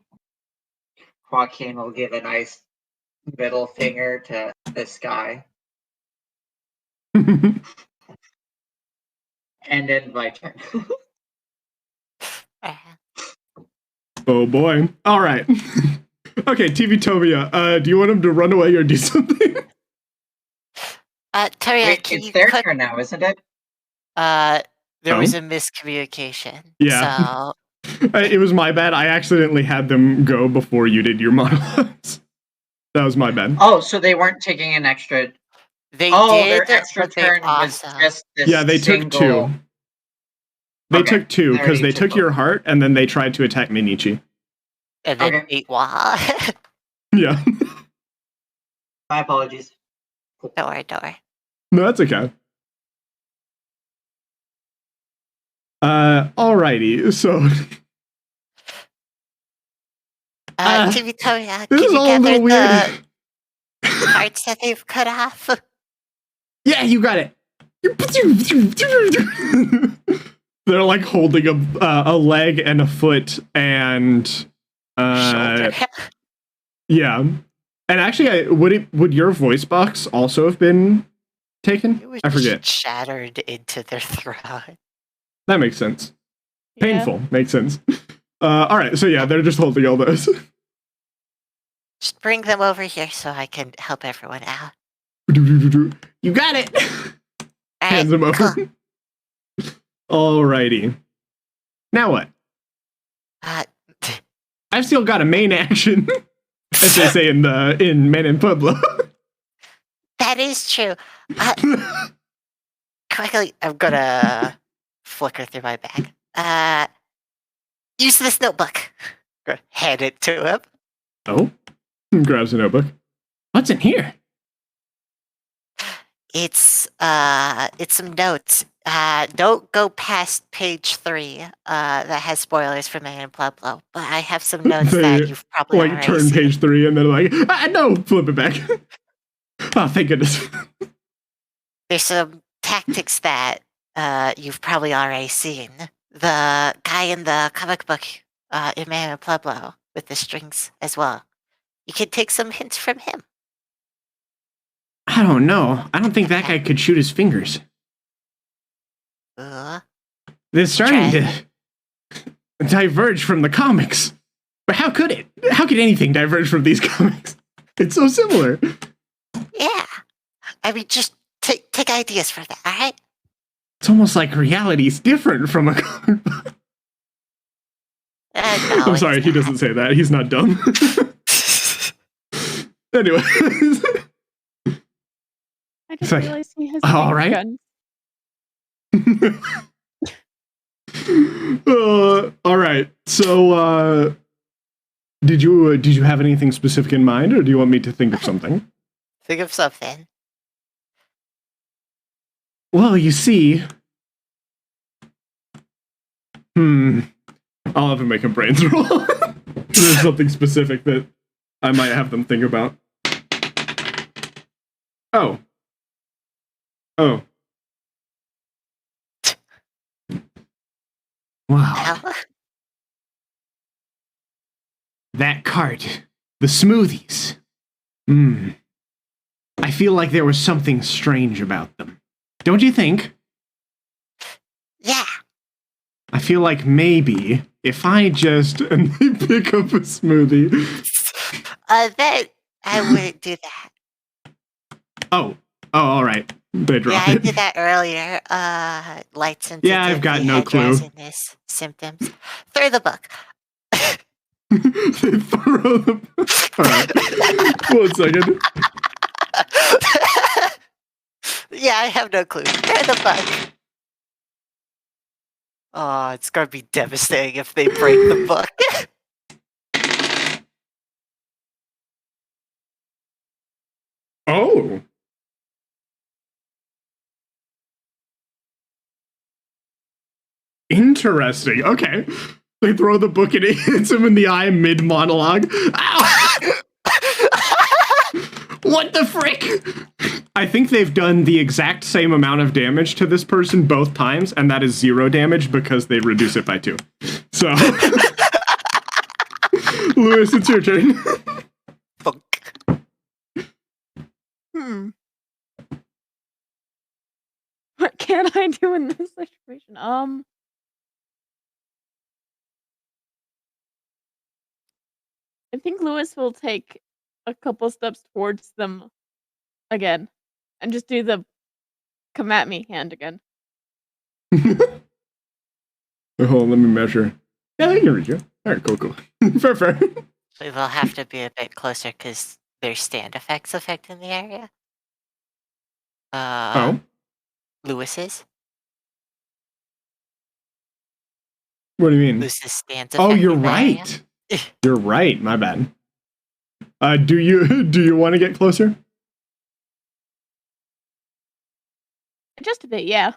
S4: Joaquin will give a nice middle finger to this guy. And then my turn.
S1: Oh boy. All right. Okay, TV Tobia, do you want him to run away or do something?
S3: Toria,
S4: Wait,
S3: can
S4: it's
S3: you
S4: their
S3: put
S4: turn now, isn't it?
S3: there was
S1: Oh.
S3: a miscommunication.
S1: Yeah.
S3: So
S1: It was my bad. I accidentally had them go before you did your monologues. That was my bad.
S4: Oh, so they weren't taking an extra.
S3: they
S4: Oh,
S3: did,
S4: their extra
S3: but they
S4: turn was
S3: also
S4: just this.
S1: Yeah, they took
S4: single...
S1: 2. They
S4: Okay,
S1: took 2
S4: they
S1: because
S4: already
S1: they
S4: took
S1: took your
S4: both.
S1: heart and then they tried to attack Minichi.
S3: and then
S4: Okay.
S3: ate Wah.
S1: Yeah.
S4: My apologies.
S3: Don't worry, don't worry.
S1: No, that's okay. Alrighty, so
S3: TV Toria,
S1: this
S3: can
S1: is
S3: you
S1: all a
S3: gather
S1: little weird.
S3: the parts that they've cut off?
S1: Yeah, you got it. They're like holding a leg and a foot and
S3: Shoulder.
S1: yeah. And actually, would your voice box also have been taken?
S3: It was
S1: I forget.
S3: shattered into their throat.
S1: That makes sense.
S6: Yeah.
S1: Painful makes sense. All right, so yeah, they're just holding all those.
S3: Just bring them over here so I can help everyone out.
S1: You got it.
S3: All
S1: Hands
S3: right,
S1: them over.
S3: cool.
S1: Alrighty. Now what? I've still got a main action, as they say in Men in Pueblo.
S3: That is true. Quickly, I'm gonna flicker through my bag. Use this notebook. Hand it to him.
S1: Oh, grabs a notebook. What's in here?
S3: It's some notes. Don't go past page 3. That has spoilers for Man and Pueblo. But I have some notes that you've probably
S1: like
S3: already
S1: turn
S3: seen.
S1: page 3 and they're like, no, flip it back. Oh, thank goodness.
S3: There's some tactics that you've probably already seen. The guy in the comic book in Man and Pueblo with the strings as well. You can take some hints from him.
S1: I don't know. I don't think that guy could shoot his fingers. They're starting to diverge from the comics. But how could it? How could anything diverge from these comics? It's so similar.
S3: Yeah. I mean, just take ideas from that, alright?
S1: It's almost like reality's different from a comic book.
S3: No,
S1: I'm sorry,
S3: it's
S1: he
S3: not.
S1: doesn't say that. He's not dumb. Anyway.
S6: I just
S1: like,
S6: realized he has
S1: all
S6: finger
S1: right.
S6: guns.
S1: All right. So, did you have anything specific in mind, or do you want me to think of something?
S3: Think of something.
S1: Well, you see, I'll have to make a brains roll. There's something specific that I might have them think about. Oh. Wow.
S3: Well,
S1: That cart. The smoothies. I feel like there was something strange about them. Don't you think?
S3: yeah.
S1: I feel like maybe if I just and they pick up a smoothie.
S3: Then I wouldn't do that.
S1: Oh, all right. They
S3: Yeah,
S1: dropped
S3: I
S1: it.
S3: did that earlier. Light
S1: Yeah, I've got no clue.
S3: drowsiness symptoms. Throw the book.
S1: They throw them. All right. 1 second.
S3: Yeah, I have no clue. Throw the book. Oh, it's gonna be devastating if they break the book.
S1: Oh. Interesting. Okay. They throw the book and it hits him in the eye mid monologue. Ow! What the frick? I think they've done the exact same amount of damage to this person both times, and that is 0 damage because they reduce it by 2. So, Lewis, it's your turn.
S3: Funk.
S6: What can I do in this situation? I think Lewis will take a couple steps towards them again and just do the come at me hand again.
S1: Oh, let me measure. Yeah, I can reach you. All right, cool. Fair.
S3: So they'll have to be a bit closer because there's stand effects affecting the area.
S1: Oh,
S3: Lewis's.
S1: what do you mean?
S3: Lewis's stands
S1: Oh,
S3: affecting
S1: you're
S3: the area.
S1: right. You're right. My bad. Do you want to get closer?
S6: Just a bit, yeah.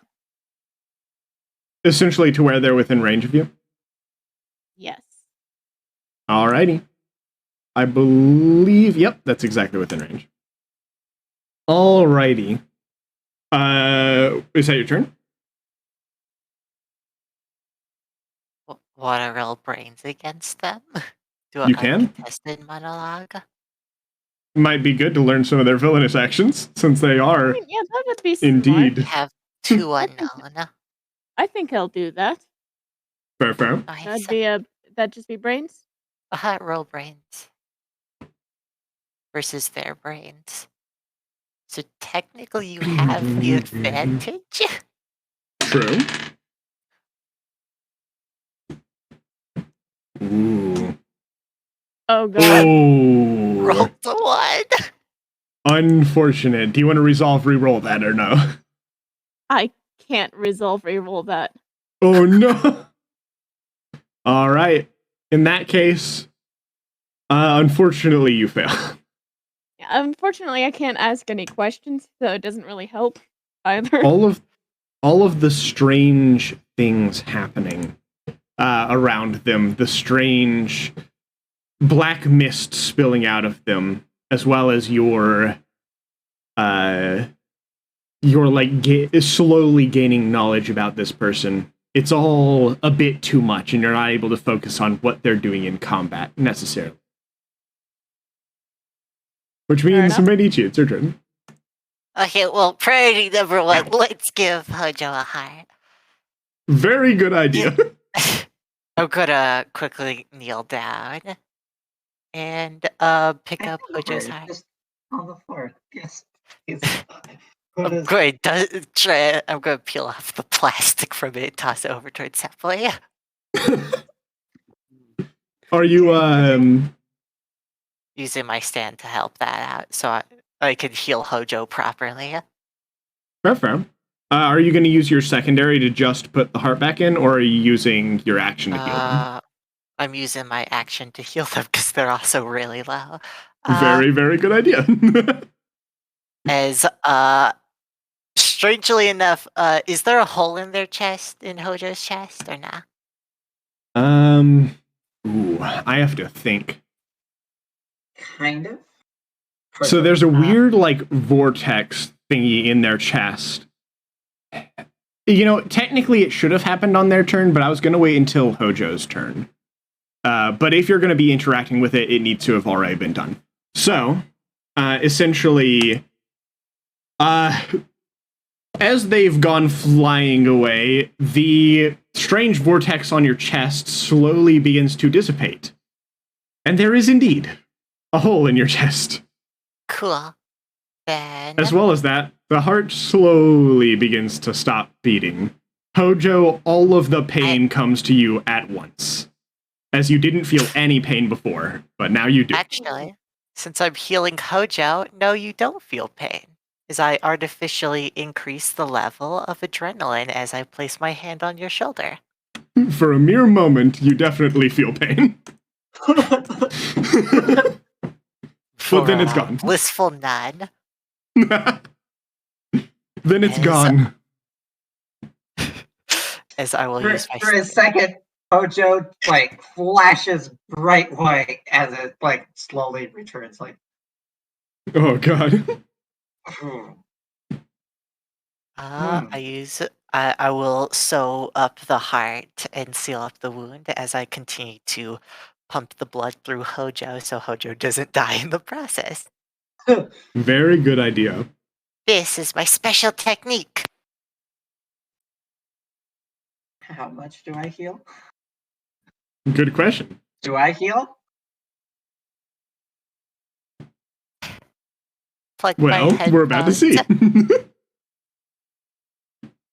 S1: Essentially to where they're within range of you?
S6: Yes.
S1: Alrighty. I believe, yep, that's exactly within range. Alrighty. Is that your turn?
S3: Want to roll brains against them? Do
S1: You
S3: a
S1: can.
S3: uncontested monologue?
S1: Might be good to learn some of their villainous actions, since they
S6: I
S1: are
S6: mean, yeah, that would be smart.
S1: indeed.
S3: Have two unknown.
S6: I think I'll do that.
S1: Fair.
S3: Nice.
S6: That'd just be brains?
S3: Roll brains. Versus their brains. So technically you have the advantage.
S1: True. Ooh.
S6: Oh god.
S1: Oh.
S3: Roll the one.
S1: Unfortunate. Do you want to resolve re-roll that or no?
S6: I can't resolve reroll that.
S1: Oh no. All right. In that case, unfortunately, you fail.
S6: Yeah, unfortunately, I can't ask any questions, so it doesn't really help either.
S1: all of the strange things happening around them, the strange black mist spilling out of them, as well as your like slowly gaining knowledge about this person. It's all a bit too much, and you're not able to focus on what they're doing in combat necessarily. Which means, Medici, it's your turn.
S3: Okay, well, priority number one, let's give Hojo a heart.
S1: Very good idea.
S3: I'm gonna quickly kneel down and pick up Hojo's heart.
S4: Just on the floor. Yes.
S3: I'm going to peel off the plastic from it and toss it over towards Seppley.
S1: Are you
S3: using my stand to help that out so I can heal Hojo properly?
S1: Fair. Are you going to use your secondary to just put the heart back in, or are you using your action to heal them?
S3: I'm using my action to heal them because they're also really low.
S1: Very, very good idea.
S3: As strangely enough, is there a hole in their chest, in Hojo's chest, or not?
S1: Ooh, I have to think.
S4: Kind of.
S1: So there's a weird, like, vortex thingy in their chest. You know, technically it should have happened on their turn, but I was going to wait until Hojo's turn. But if you're going to be interacting with it, it needs to have already been done. So, essentially, as they've gone flying away, the strange vortex on your chest slowly begins to dissipate. And there is indeed a hole in your chest.
S3: Cool. Then...
S1: As well as that, the heart slowly begins to stop beating. Hojo, all of the pain comes to you at once. As you didn't feel any pain before, but now you do.
S3: Actually, since I'm healing Hojo, no, you don't feel pain. As I artificially increase the level of adrenaline as I place my hand on your shoulder.
S1: For a mere moment, you definitely feel pain. But then it's gone.
S3: Blissful none.
S1: Then it's gone.
S3: As I will use my...
S4: For a second, Hojo, like, flashes bright white as it, like, slowly returns, like...
S1: Oh, God.
S3: I will sew up the heart and seal up the wound as I continue to pump the blood through Hojo so Hojo doesn't die in the process.
S1: Very good idea.
S3: This is my special technique.
S4: How much do I heal?
S1: Good question.
S4: Do I heal?
S3: Plug my
S1: Well, we're about to see.
S3: headphones.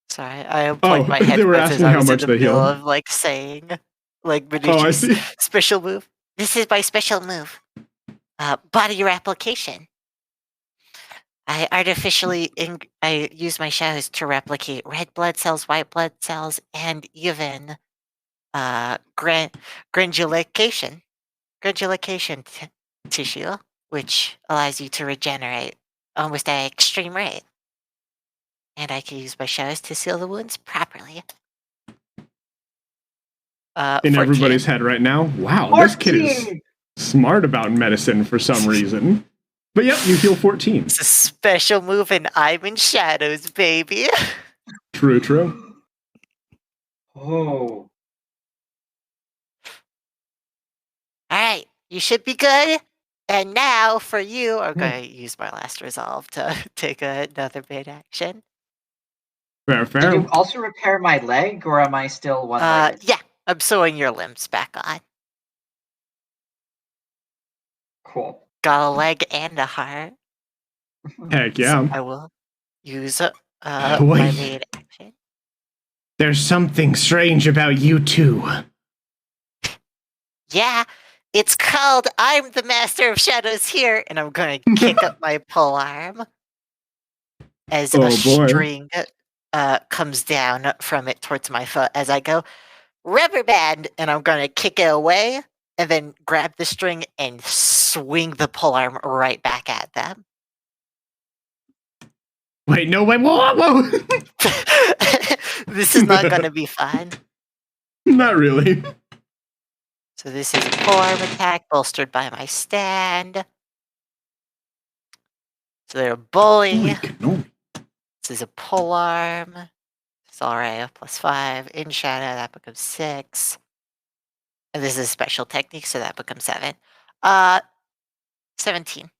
S3: Sorry, I unplugged my
S1: they
S3: headphones
S1: were
S3: as
S1: asking
S3: I
S1: how
S3: was in
S1: much
S3: the
S1: they
S3: middle
S1: heal.
S3: of like saying like
S1: Oh, I
S3: Benucci's
S1: see.
S3: special move. This is my special move. Body replication. I I use my shadows to replicate red blood cells, white blood cells, and even granulation tissue, which allows you to regenerate almost at an extreme rate. And I can use my shadows to seal the wounds properly.
S1: In
S3: 14.
S1: everybody's head right now. Wow, this kid is
S4: 14!
S1: smart about medicine for some reason. But yep, you heal 14.
S3: It's a special move, and I'm in shadows, baby.
S1: True, true.
S4: Oh.
S3: All right, you should be good. And now for you, I'm going to use my last resolve to take another bait action.
S1: Fair,
S4: Did
S1: fair.
S4: you also repair my leg, or am I still one-legged?
S3: Yeah, I'm sewing your limbs back on.
S4: Cool.
S3: Got a leg and a heart.
S1: Heck
S3: So
S1: yeah.
S3: I will use my
S1: Wait.
S3: main action.
S1: There's something strange about you two.
S3: Yeah, it's called I'm the Master of Shadows here, and I'm going to kick up my pole arm as
S1: Oh,
S3: a
S1: boy.
S3: string comes down from it towards my foot as I go, rubber band, and I'm going to kick it away and then grab the string and swing the pole arm right back at them.
S1: Wait, no, wait, whoa, whoa, whoa.
S3: This is not going to be fun.
S1: Not really.
S3: So this is a polearm attack bolstered by my stand. So they're a bully.
S1: Holy cannoli.
S3: This is a polearm. It's alright, +5. In shadow, that becomes 6. And this is a special technique, so that becomes 7. 17.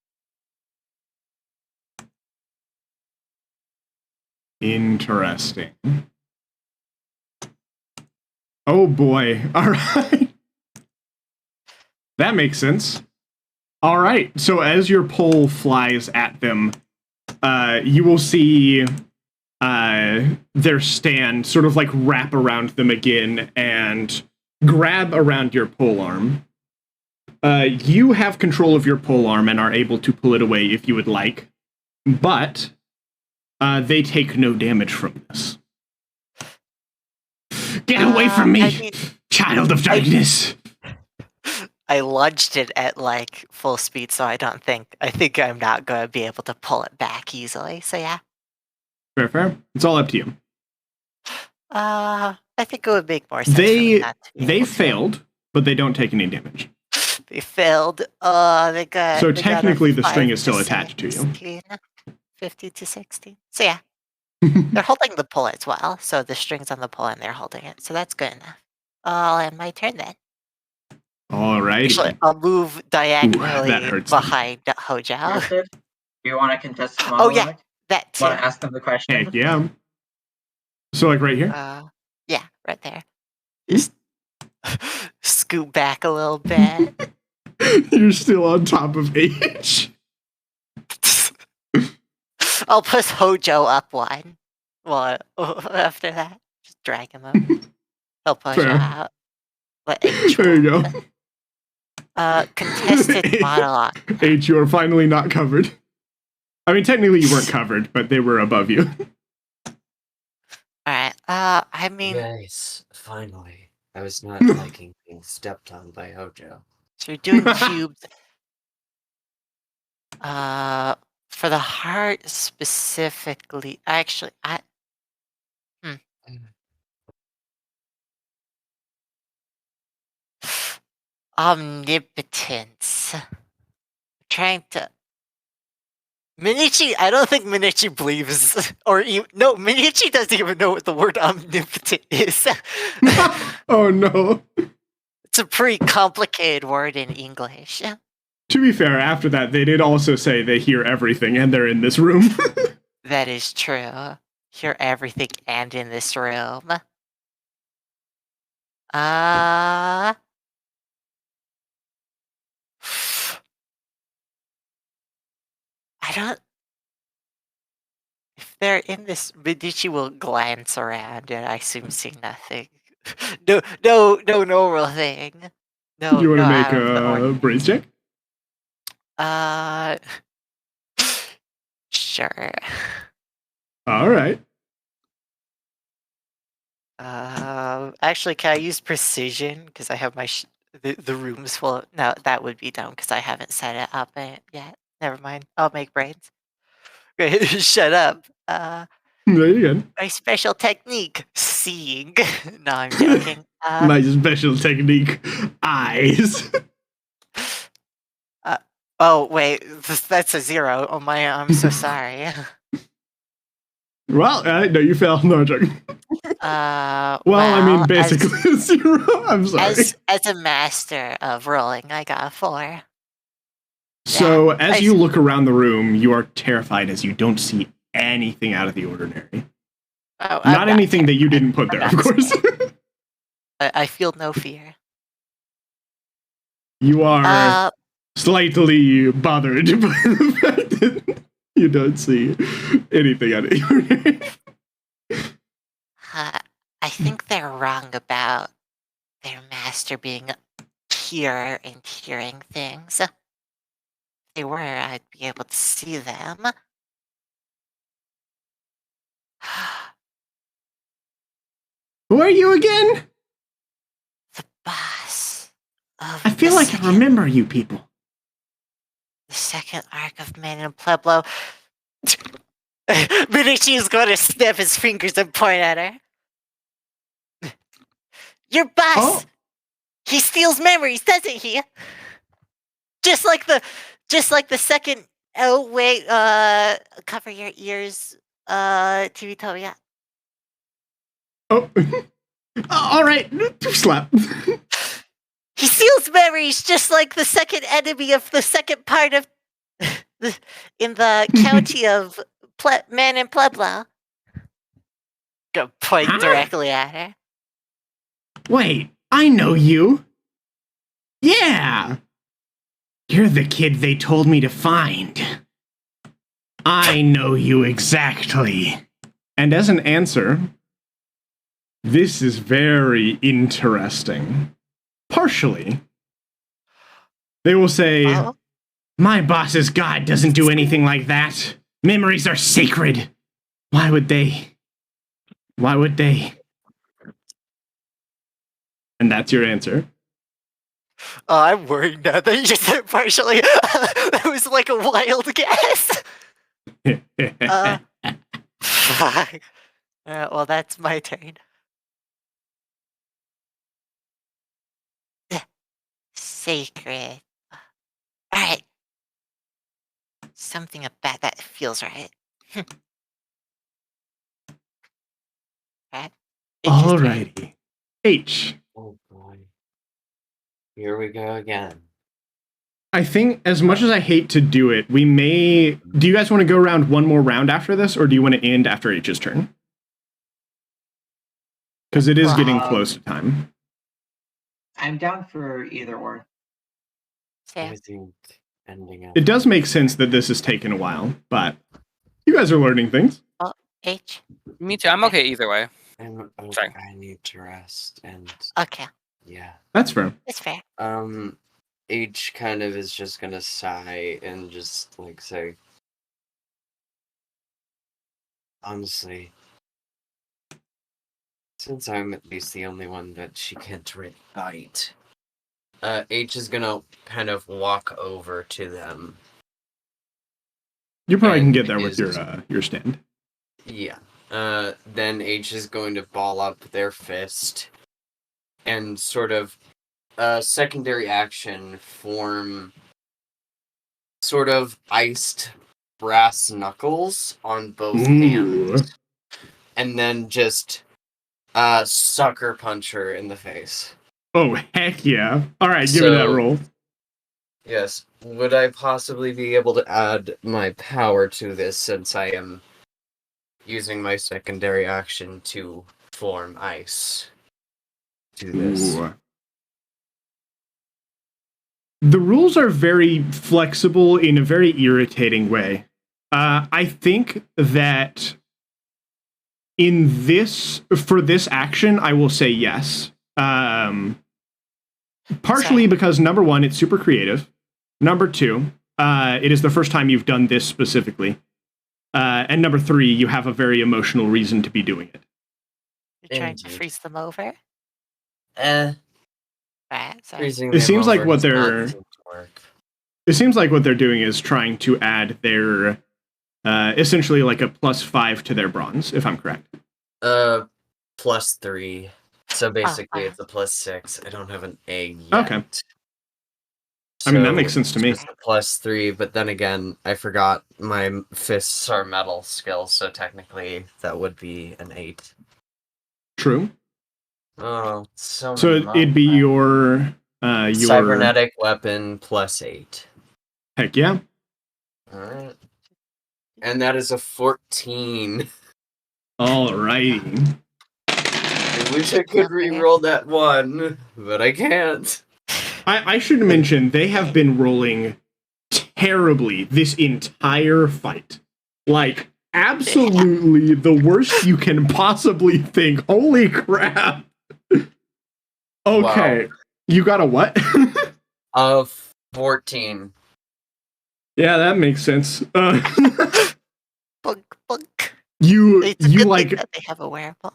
S1: Interesting. Oh boy. All right. That makes sense. All right. So as your pole flies at them, you will see their stand sort of like wrap around them again and grab around your pole arm. You have control of your pole arm and are able to pull it away if you would like, but they take no damage from this. Get away from me,
S3: I mean,
S1: child of darkness!
S3: I lunged it at like full speed, so I think I'm not going to be able to pull it back easily. So yeah.
S1: Fair, fair. It's all up to you.
S3: I think it would make more sense. For me not to be
S1: They
S3: able to.
S1: failed, but they don't take any damage.
S3: They failed. They got.
S1: So
S3: they got a
S1: technically the string
S3: 5
S1: is still
S3: to
S1: attached to you.
S3: 16, 50 to 60. So yeah, they're holding the pull as well. So the string's on the pull and they're holding it. So that's good enough. I'll end my turn then.
S1: All right.
S3: Actually, I'll move diagonally
S1: hurts.
S3: behind Hojo.
S4: Joseph, do you want to contest the
S3: Oh
S4: monologue?
S3: yeah, that too.
S4: Want to ask them the question?
S1: Heck yeah. So like right here?
S3: Yeah, right there. Just scoot back a little bit.
S1: You're still on top of H.
S3: I'll push Hojo up one. Well, after that, just drag him up. He'll push
S1: Fair.
S3: out. Let H
S1: There you go.
S3: contested monologue.
S1: H, you are finally not covered. I mean, technically you weren't covered, but they were above you.
S3: Alright, I mean,
S5: Yes, finally. I was not liking being stepped on by Hojo.
S3: so you're doing cubes. For the heart specifically, actually, omnipotence. Trying to. Minichi, I don't think Minichi believes, no, Minichi doesn't even know what the word omnipotent is.
S1: Oh no.
S3: It's a pretty complicated word in English.
S1: To be fair, after that, they did also say they hear everything and they're in this room.
S3: That is true. Hear everything and in this room. I don't. If they're in this, Medici will glance around and I assume see nothing. No normal thing. No,
S1: You want to
S3: no
S1: make
S3: out of the
S1: a
S3: ordinary.
S1: brains check?
S3: Sure.
S1: All right.
S3: Actually, can I use precision? Because I have my the room's full. No, that would be dumb because I haven't set it up yet. Never mind. I'll make brains. Shut up.
S1: There you go.
S3: My special technique, seeing. No, I'm joking.
S1: My special technique, eyes.
S3: Oh wait, that's a 0 on my. I'm so sorry.
S1: Well, no, you fell. No, I'm joking. Well, I mean, basically a 0. I'm sorry.
S3: As a master of rolling, I got a 4.
S1: So, as you look around the room, you are terrified as you don't see anything out of the ordinary.
S3: Oh,
S1: Not anything that you didn't put there, of course.
S3: I feel no fear.
S1: You are slightly bothered by the fact that you don't see anything out of the ordinary.
S3: I think they're wrong about their master being here and hearing things. If they were, I'd be able to see them.
S1: Who are you again?
S3: The boss.
S1: I feel like I remember you people.
S3: The second arc of Man in Pueblo. Medici is going to snap his fingers and point at her. Your boss!
S1: Oh.
S3: He steals memories, doesn't he? Just like the second. Oh wait, cover your ears. TV told me.
S1: Oh, all right. Slap.
S3: He steals memories, just like the second enemy of the second part of in the county of Man in Pueblo. Go point directly at her.
S1: Wait, I know you. Yeah. You're the kid they told me to find. I know you exactly. And as an answer, this is very interesting. Partially. They will say, my boss's god doesn't do anything like that. Memories are sacred. Why would they? Why would they? And that's your answer.
S3: Oh, I'm worried now that you just said partially. That was like a wild guess. Fuck. Well, that's my turn. Sacred. Alright. Something about that feels right. Right?
S1: Alrighty. H.
S5: Oh boy. Here we go again.
S1: I think, as much as I hate to do it, we may... Do you guys want to go around one more round after this, or do you want to end after H's turn? Because it is getting close to time.
S4: I'm down for either or.
S5: I think ending up.
S1: It does make sense that this has taken a while, but you guys are learning things.
S3: Oh, H.
S8: Me too. I'm okay either way.
S5: Sorry. I need to rest and.
S3: Okay.
S5: Yeah.
S1: That's fair.
S3: It's fair.
S5: H kind of is just gonna sigh and just like say, honestly, since I'm at least the only one that she can't really fight, H is gonna kind of walk over to them.
S1: You probably can get there with your stand.
S5: Yeah. Then H is going to ball up their fist and sort of secondary action form sort of iced brass knuckles on both hands. And then just sucker punch her in the face.
S1: Oh, heck yeah. Alright, give me that roll.
S5: Yes. Would I possibly be able to add my power to this since I am using my secondary action to form ice? Do this.
S1: Ooh. The rules are very flexible in a very irritating way. I think that for this action, I will say yes. Partially because number one, it's super creative. Number two, it is the first time you've done this specifically. And number three, you have a very emotional reason to be doing it.
S3: You're trying to
S5: Indeed.
S3: freeze them over? Right, sorry.
S5: Freezing
S1: It
S5: them
S1: seems like
S5: over
S1: what
S5: does not
S1: they're-
S5: seem to work.
S1: It seems like what they're doing is trying to add their essentially like a +5 to their bronze, if I'm correct.
S5: +3. So basically, it's a +6. I don't have an A yet.
S1: Okay. I mean, that
S5: So
S1: makes sense to me.
S5: it's just a +3, but then again, I forgot my fists are metal skill, so technically that would be an 8.
S1: True.
S5: Oh,
S1: So
S5: many
S1: it'd be
S5: modifiers.
S1: your
S5: Cybernetic weapon +8.
S1: Heck yeah.
S5: Alright. And that is a 14.
S1: Alrighty.
S5: I wish I could re-roll that one, but I can't.
S1: I should mention they have been rolling terribly this entire fight. Like, absolutely the worst you can possibly think. Holy crap. Okay.
S5: Wow.
S1: You got a what?
S5: 14.
S1: Yeah, that makes sense.
S3: Bunk, bunk.
S1: You
S3: It's a good thing
S1: like
S3: that they have a wearable.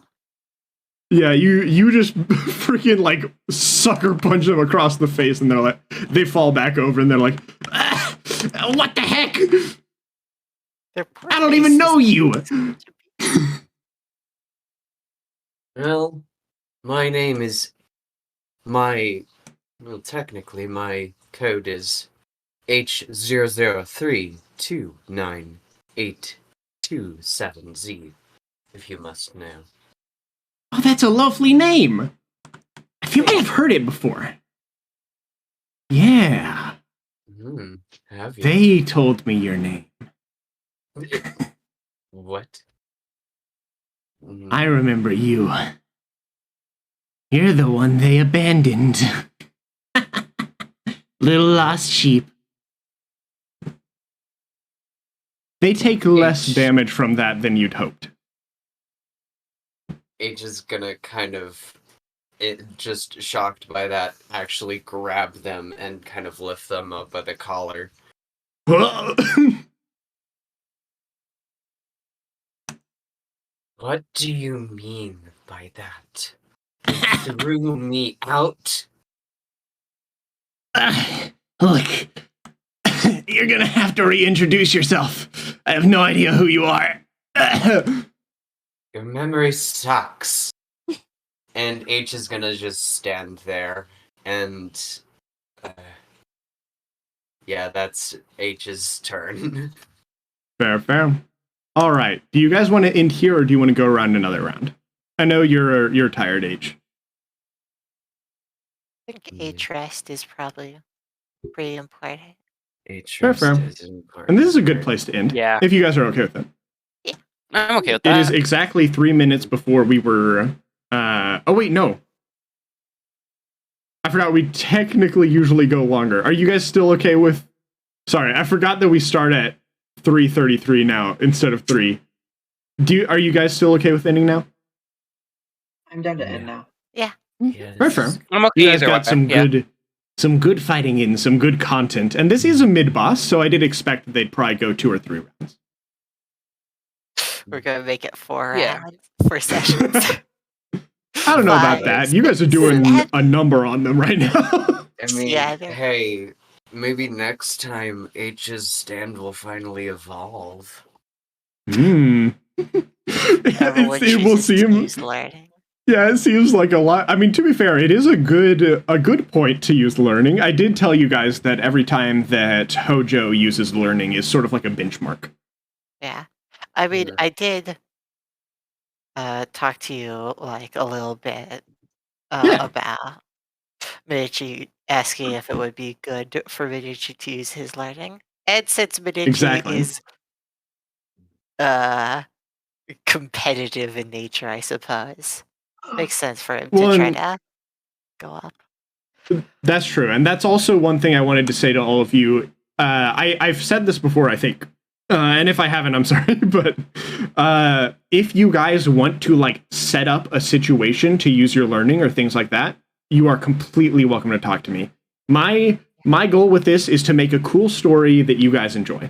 S1: yeah, you just freaking like sucker punch them across the face, and they're like, they fall back over, and they're like, "Ah, what the heck?
S3: Their poor
S1: I don't even
S3: faces
S1: know you."
S3: seem to be-
S5: Well, my name is well, technically my code is H00329827Z, if you must know.
S1: Oh, that's a lovely name. I feel like I've heard it before. Yeah,
S5: Have you?
S1: they told me your name.
S5: What?
S1: I remember you. You're the one they abandoned. Little lost sheep. They take less
S5: H.
S1: damage from that than you'd hoped.
S5: H is gonna kind of, just shocked by that, actually grab them and kind of lift them up by the collar. What do you mean by that? You threw me out?
S1: Look, you're gonna have to reintroduce yourself. I have no idea who you are.
S5: Your memory sucks. And H is gonna just stand there, and yeah, that's H's turn.
S1: Fair, fair. All right. Do you guys want to end here, or do you want to go around another round? I know you're tired, H.
S3: I think H rest is probably pretty important.
S5: H
S1: Fair, fair.
S5: is important.
S1: And this is a good place to end.
S8: Yeah.
S1: If you guys are okay with it.
S8: I'm okay with
S1: It
S8: that.
S1: is exactly 3 minutes before we were. Oh wait, no. I forgot we technically usually go longer. Are you guys still okay with? Sorry, I forgot that we start at 3:33 now instead of 3. Are you guys still okay with ending now?
S4: I'm done to end now.
S5: Yeah,
S1: Fair, fair.
S8: I'm okay
S1: You guys
S8: either
S1: got
S8: way.
S1: some good fighting in, some good content, and this is a mid boss, so I did expect that they'd probably go 2 or 3 rounds.
S3: We're gonna make it 4
S8: Yeah.
S3: rounds, 4 sessions.
S1: I don't know about
S3: Five,
S1: that. You guys are doing
S3: six,
S1: a number on them right now.
S5: I mean,
S3: Yeah, they're-
S5: hey, maybe next time H's stand will finally evolve.
S1: Hmm.
S3: Everyone
S1: it will
S3: chooses to
S1: seem.
S3: use learning.
S1: Yeah, it seems like a lot. I mean, to be fair, it is a good point to use learning. I did tell you guys that every time that Hojo uses learning is sort of like a benchmark.
S3: Yeah. I mean,
S5: Yeah.
S3: I did talk to you like a little bit
S1: Yeah.
S3: about Michi asking if it would be good for Medici to use his learning. And since Medici
S1: Exactly.
S3: is competitive in nature, I suppose. Makes sense for him
S1: Well,
S3: to try
S1: and-
S3: to go up.
S1: That's true, and that's also one thing I wanted to say to all of you. I've said this before, I think, and if I haven't, I'm sorry. But if you guys want to like set up a situation to use your learning or things like that, you are completely welcome to talk to me. My goal with this is to make a cool story that you guys enjoy.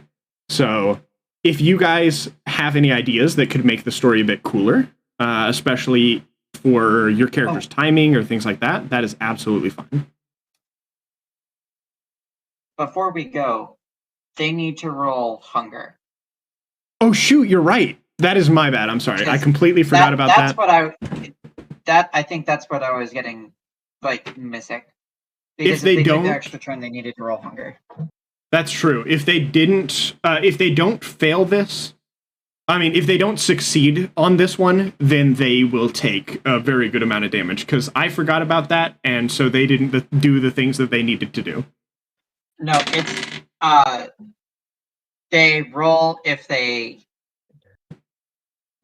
S1: So if you guys have any ideas that could make the story a bit cooler, especially for your character's timing or things like that, that is absolutely fine.
S4: Before we go, they need to roll hunger.
S1: Oh shoot, you're right. That is my bad. I'm sorry. I completely forgot about
S4: that's
S1: that.
S4: I think that's what I was getting like missing.
S1: If
S4: Because
S1: they
S4: if they
S1: don't-
S4: took the extra turn, they needed to roll hunger.
S1: That's true. If they don't fail this, I mean, if they don't succeed on this one, then they will take a very good amount of damage, because I forgot about that, and so they didn't do the things that they needed to do.
S4: No, it's they roll if they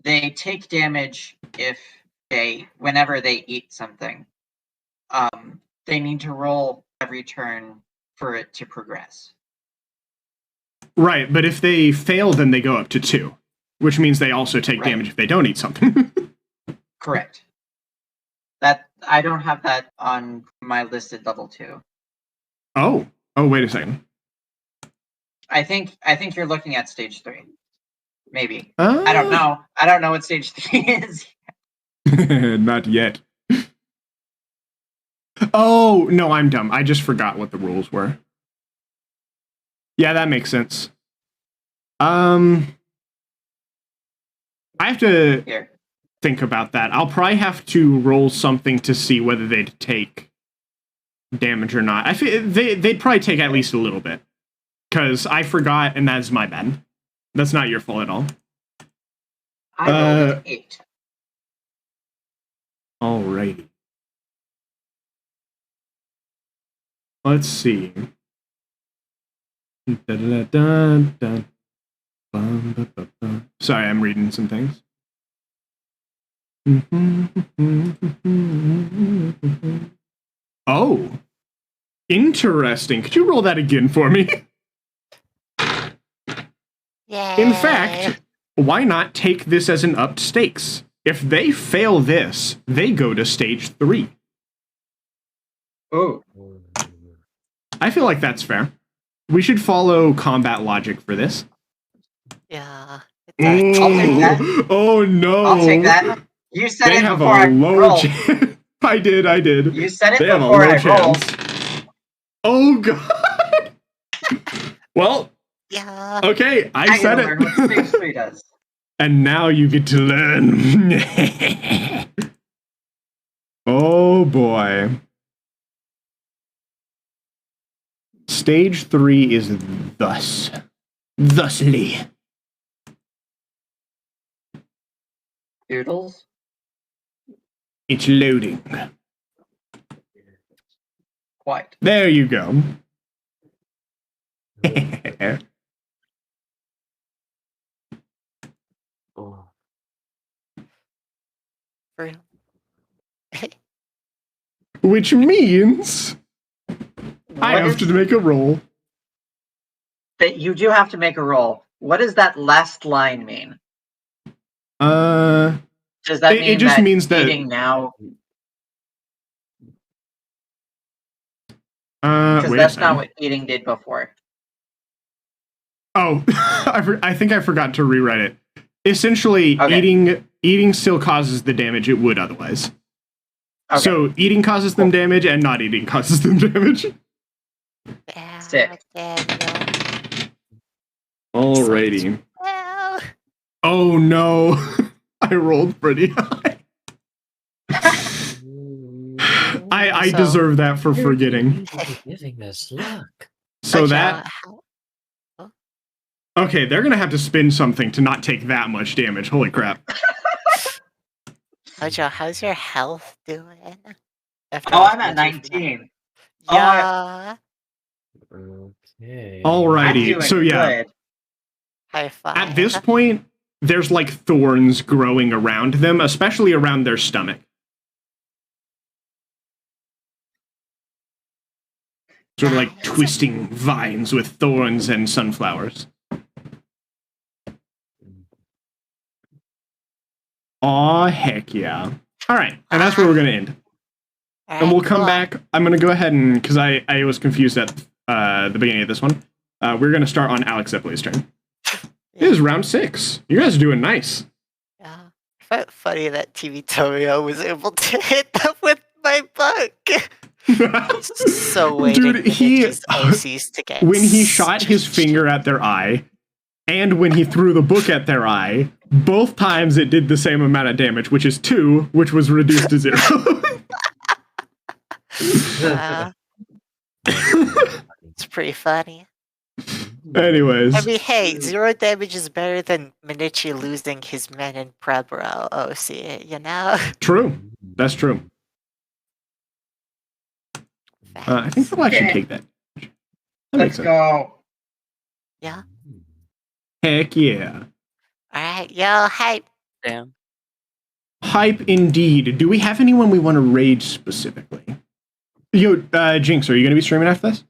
S4: take damage if whenever they eat something. They need to roll every turn for it to progress.
S1: Right, but if they fail, then they go up to 2, which means they also take
S4: Right.
S1: damage if they don't eat something.
S4: Correct. That I don't have that on my listed level 2.
S1: Oh, wait a second.
S4: I think you're looking at stage 3. Maybe. I don't know. I don't know what stage 3 is.
S1: Not yet. Oh, no, I'm dumb. I just forgot what the rules were. Yeah, that makes sense. I have to
S4: Here.
S1: think about that. I'll probably have to roll something to see whether they'd take damage or not. I feel they'd probably take at least a little bit, because I forgot, and that's my bad. That's not your fault at all.
S4: I rolled an 8.
S1: Alrighty. Let's see. Da-da-da-da-da. Bum-ba-ba-ba. Sorry, I'm reading some things. Oh, interesting. Could you roll that again for me?
S3: Yeah.
S1: In fact, why not take this as an upped stakes? If they fail this, they go to stage 3.
S4: Oh.
S1: I feel like that's fair. We should follow combat logic for this.
S3: Yeah.
S4: I'll take that.
S1: Oh no!
S4: I'll take that. You said
S1: They
S4: it
S1: have
S4: before
S1: a
S4: I
S1: low
S4: rolled.
S1: chance. I did.
S4: You said it
S1: They have a
S4: before
S1: low
S4: I rolled.
S1: chance. Oh god! Well,
S3: Yeah.
S1: okay, I
S4: I
S1: said
S4: gotta learn what stage
S1: it.
S4: 3 does.
S1: And now you get to learn. Oh boy. Stage 3 is thusly.
S4: Doodles.
S1: It's loading.
S4: Quite.
S1: There you go.
S5: Oh.
S3: For real.
S1: Which means I
S4: What
S1: have
S4: is-
S1: to make a roll.
S4: That you do have to make a roll. What does that last line mean?
S1: Uh,
S4: Does that
S1: It-
S4: mean
S1: it just
S4: that
S1: means that-
S4: eating now? Because
S1: wait a
S4: that's
S1: second.
S4: not what eating did before.
S1: Oh, I think I forgot to rewrite it. Essentially,
S4: Okay.
S1: eating still causes the damage it would otherwise.
S4: Okay.
S1: So eating causes them damage, and not eating causes them damage.
S3: Yeah,
S4: Sick.
S3: Daniel.
S1: Alrighty.
S3: Well,
S1: Oh no, I rolled pretty high. I
S3: So-
S1: deserve that for forgetting.
S5: Giving us luck.
S1: So
S3: but
S1: that okay, they're gonna have to spin something to not take that much damage. Holy crap!
S3: Jojo, how's your health doing? After
S4: Oh,
S3: all
S4: I'm at
S3: the damage you've
S4: 19.
S3: Yeah.
S5: Okay.
S4: I'm
S1: Alrighty,
S4: doing
S1: so yeah,
S4: good.
S3: High five.
S1: at this point, there's like thorns growing around them, especially around their stomach. Sort of like twisting vines with thorns and sunflowers. Aw, heck yeah. Alright, and that's where we're gonna end. And we'll come back. I'm gonna go ahead and, because I was confused at the beginning of this one. We're gonna start on Alex Eppley's turn. It is round 6. You guys are doing nice.
S3: Yeah. I find it funny that TV Torio was able to hit them with my book. So waiting
S1: Dude, he
S3: OCs to get
S1: when he shot his finger at their eye, and when he threw the book at their eye, both times it did the same amount of damage, which is 2, which was reduced to 0.
S3: It's pretty funny.
S1: Anyways.
S3: I mean, hey, 0 damage is better than Minichi losing his men in Prebro OC, you know?
S1: True. That's true. I think we'll actually take that.
S4: Let's go.
S3: Yeah.
S1: Heck yeah.
S3: Alright, yo, hype.
S8: Damn.
S1: Hype indeed. Do we have anyone we want to raid specifically? Yo, Jinx, are you going to be streaming after this?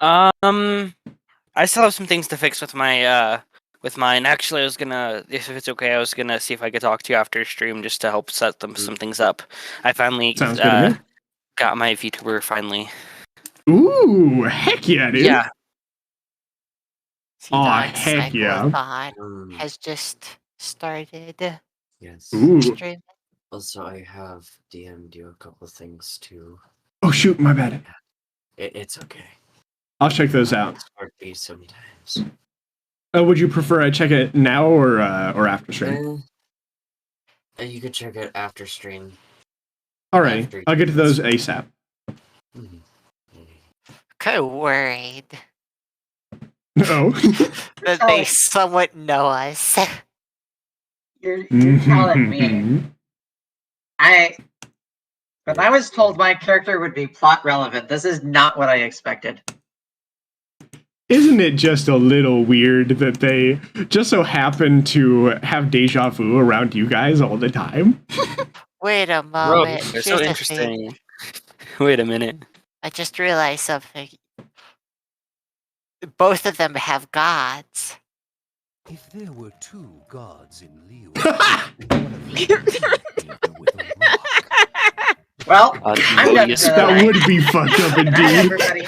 S8: I still have some things to fix with my with mine. Actually, I was gonna, if it's okay, I was gonna see if I could talk to you after stream just to help set some things up. I finally
S1: Sounds good to me.
S8: got my VTuber finally.
S1: Ooh, heck yeah, dude.
S8: Yeah.
S1: Aw, heck yeah.
S3: Has just started.
S5: Yes.
S1: Ooh.
S3: Streaming.
S5: Also, I have DM'd you a couple things too.
S1: Oh shoot, my bad.
S5: It's okay.
S1: I'll check those out.
S5: It's hard to be sometimes.
S1: Would you prefer I check it now or after stream?
S5: You could check it after stream.
S1: Alright, I'll get to those ASAP.
S3: Kind of worried
S1: Oh.
S3: that they somewhat know us.
S4: You're telling me. When I was told my character would be plot relevant, this is not what I expected.
S1: Isn't it just a little weird that they just so happen to have deja vu around you guys all the time?
S3: Wait a
S8: Bro,
S3: moment.
S8: they're
S3: Here's
S8: so
S3: the
S8: interesting.
S3: thing.
S8: Wait a minute.
S3: I just realized something. Both of them have gods.
S10: If there were 2 gods in Leo, one of them with a rock.
S4: Well, I'm done.
S1: That would be fucked up
S4: Good night,
S1: indeed.
S4: everybody.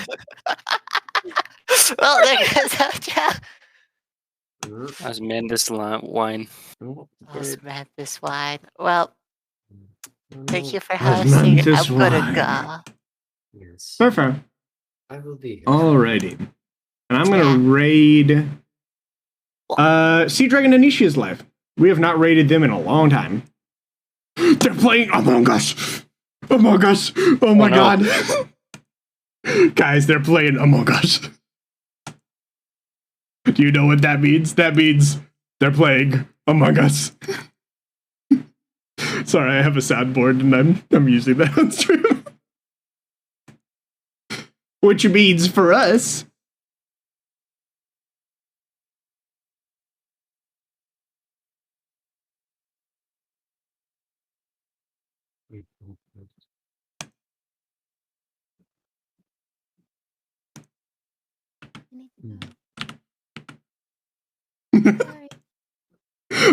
S3: Well, there goes Ocha.
S8: Osmanthus wine.
S3: Osmanthus wine. Well, thank you for hosting.
S1: Osmanthus
S3: I'm gonna
S1: wine.
S3: go.
S5: Yes.
S1: Perfect.
S5: I will be here.
S1: Alrighty. And I'm gonna raid Sea Dragon Anishia's live. We have not raided them in a long time. They're playing Among Us! Among Us! Oh my god. Guys, they're playing Among Us. Do you know what that means? That means they're playing Among Us. Sorry, I have a soundboard and I'm using that on stream. Which means for us.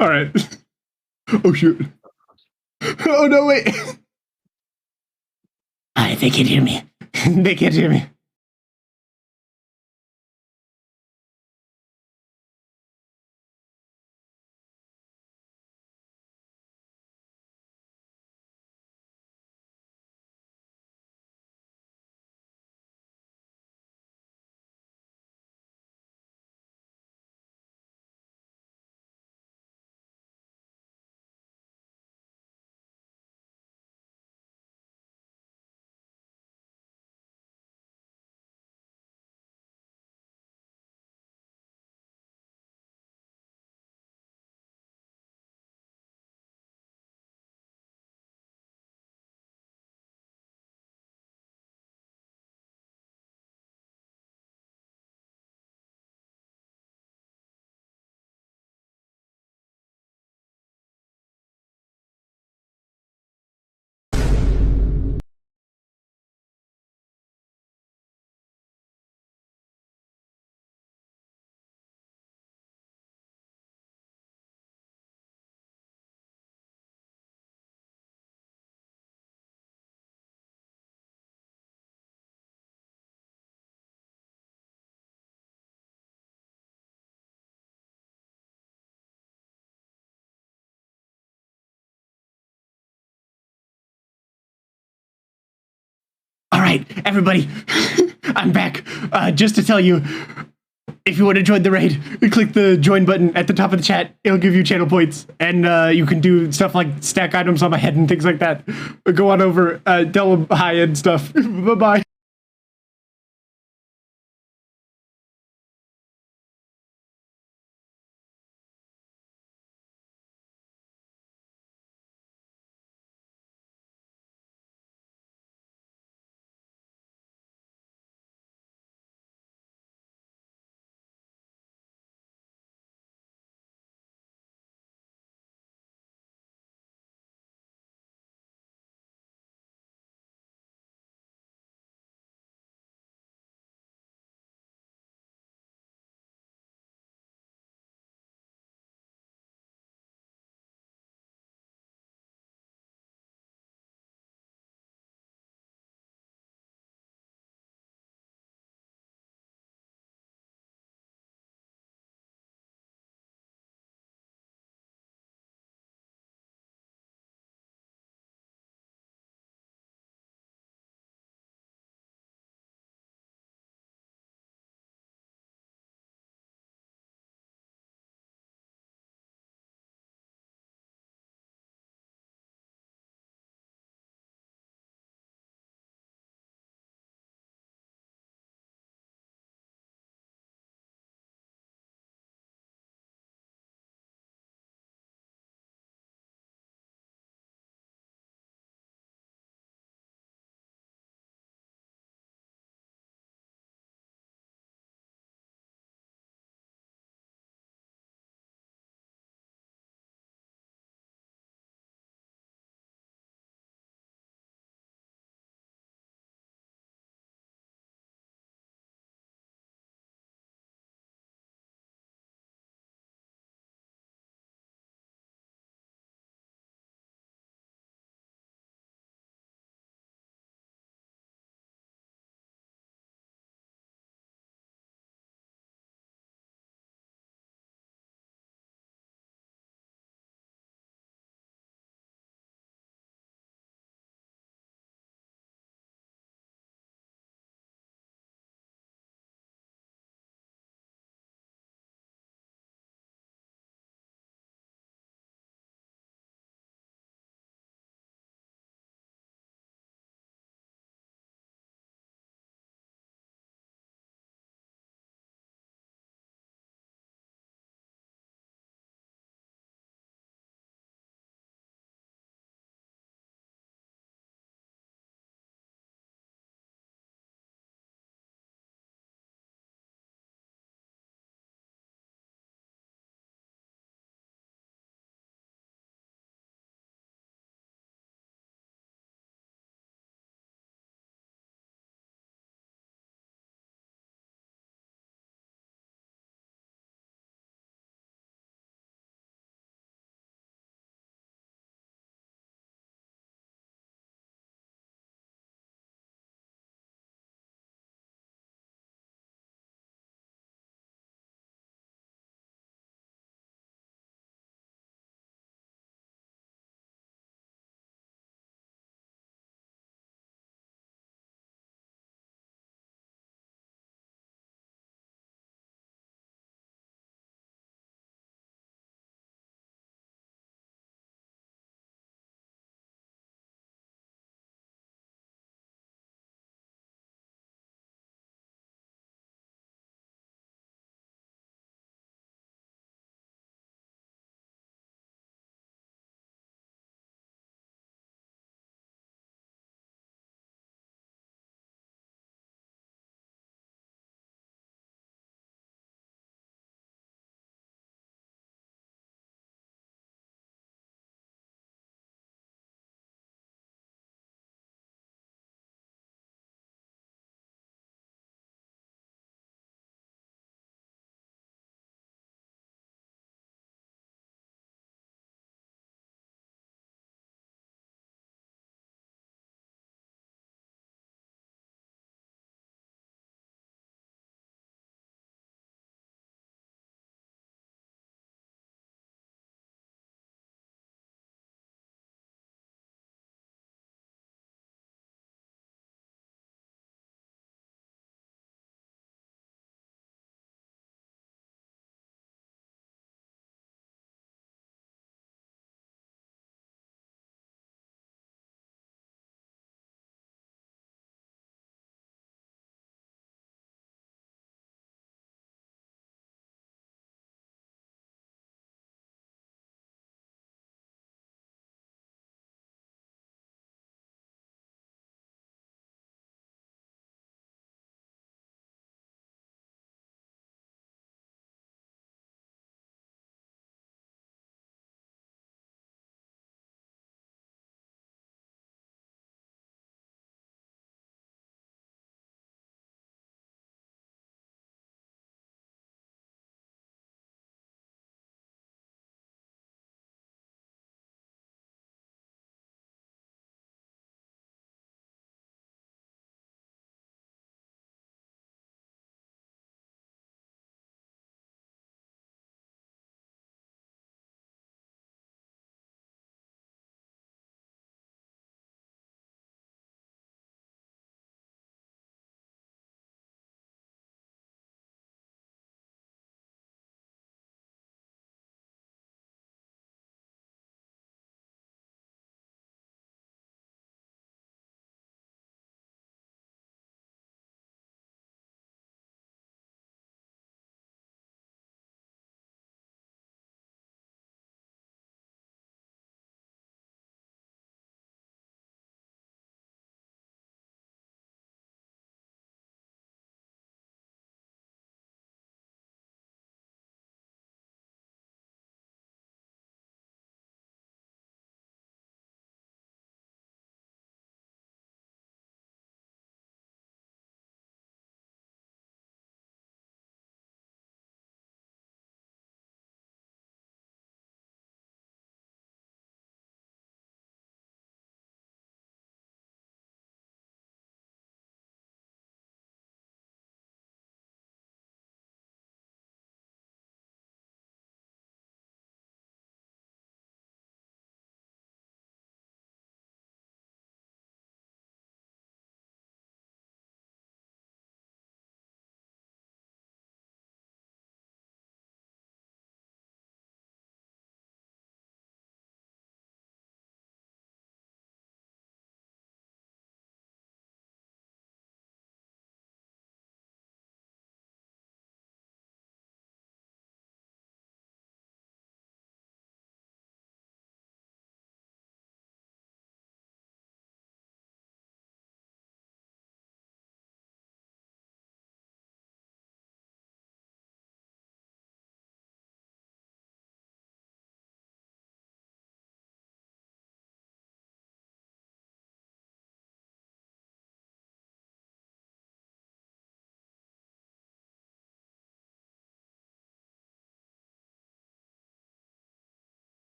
S1: All right. Oh shoot. Oh no, wait. They can hear me. They can't hear me. right, everybody, I'm back. Just to tell you, if you want to join the raid, click the join button at the top of the chat. It'll give you channel points, and you can do stuff like stack items on my head and things like that. Go on over, tell them hi and stuff. Bye-bye.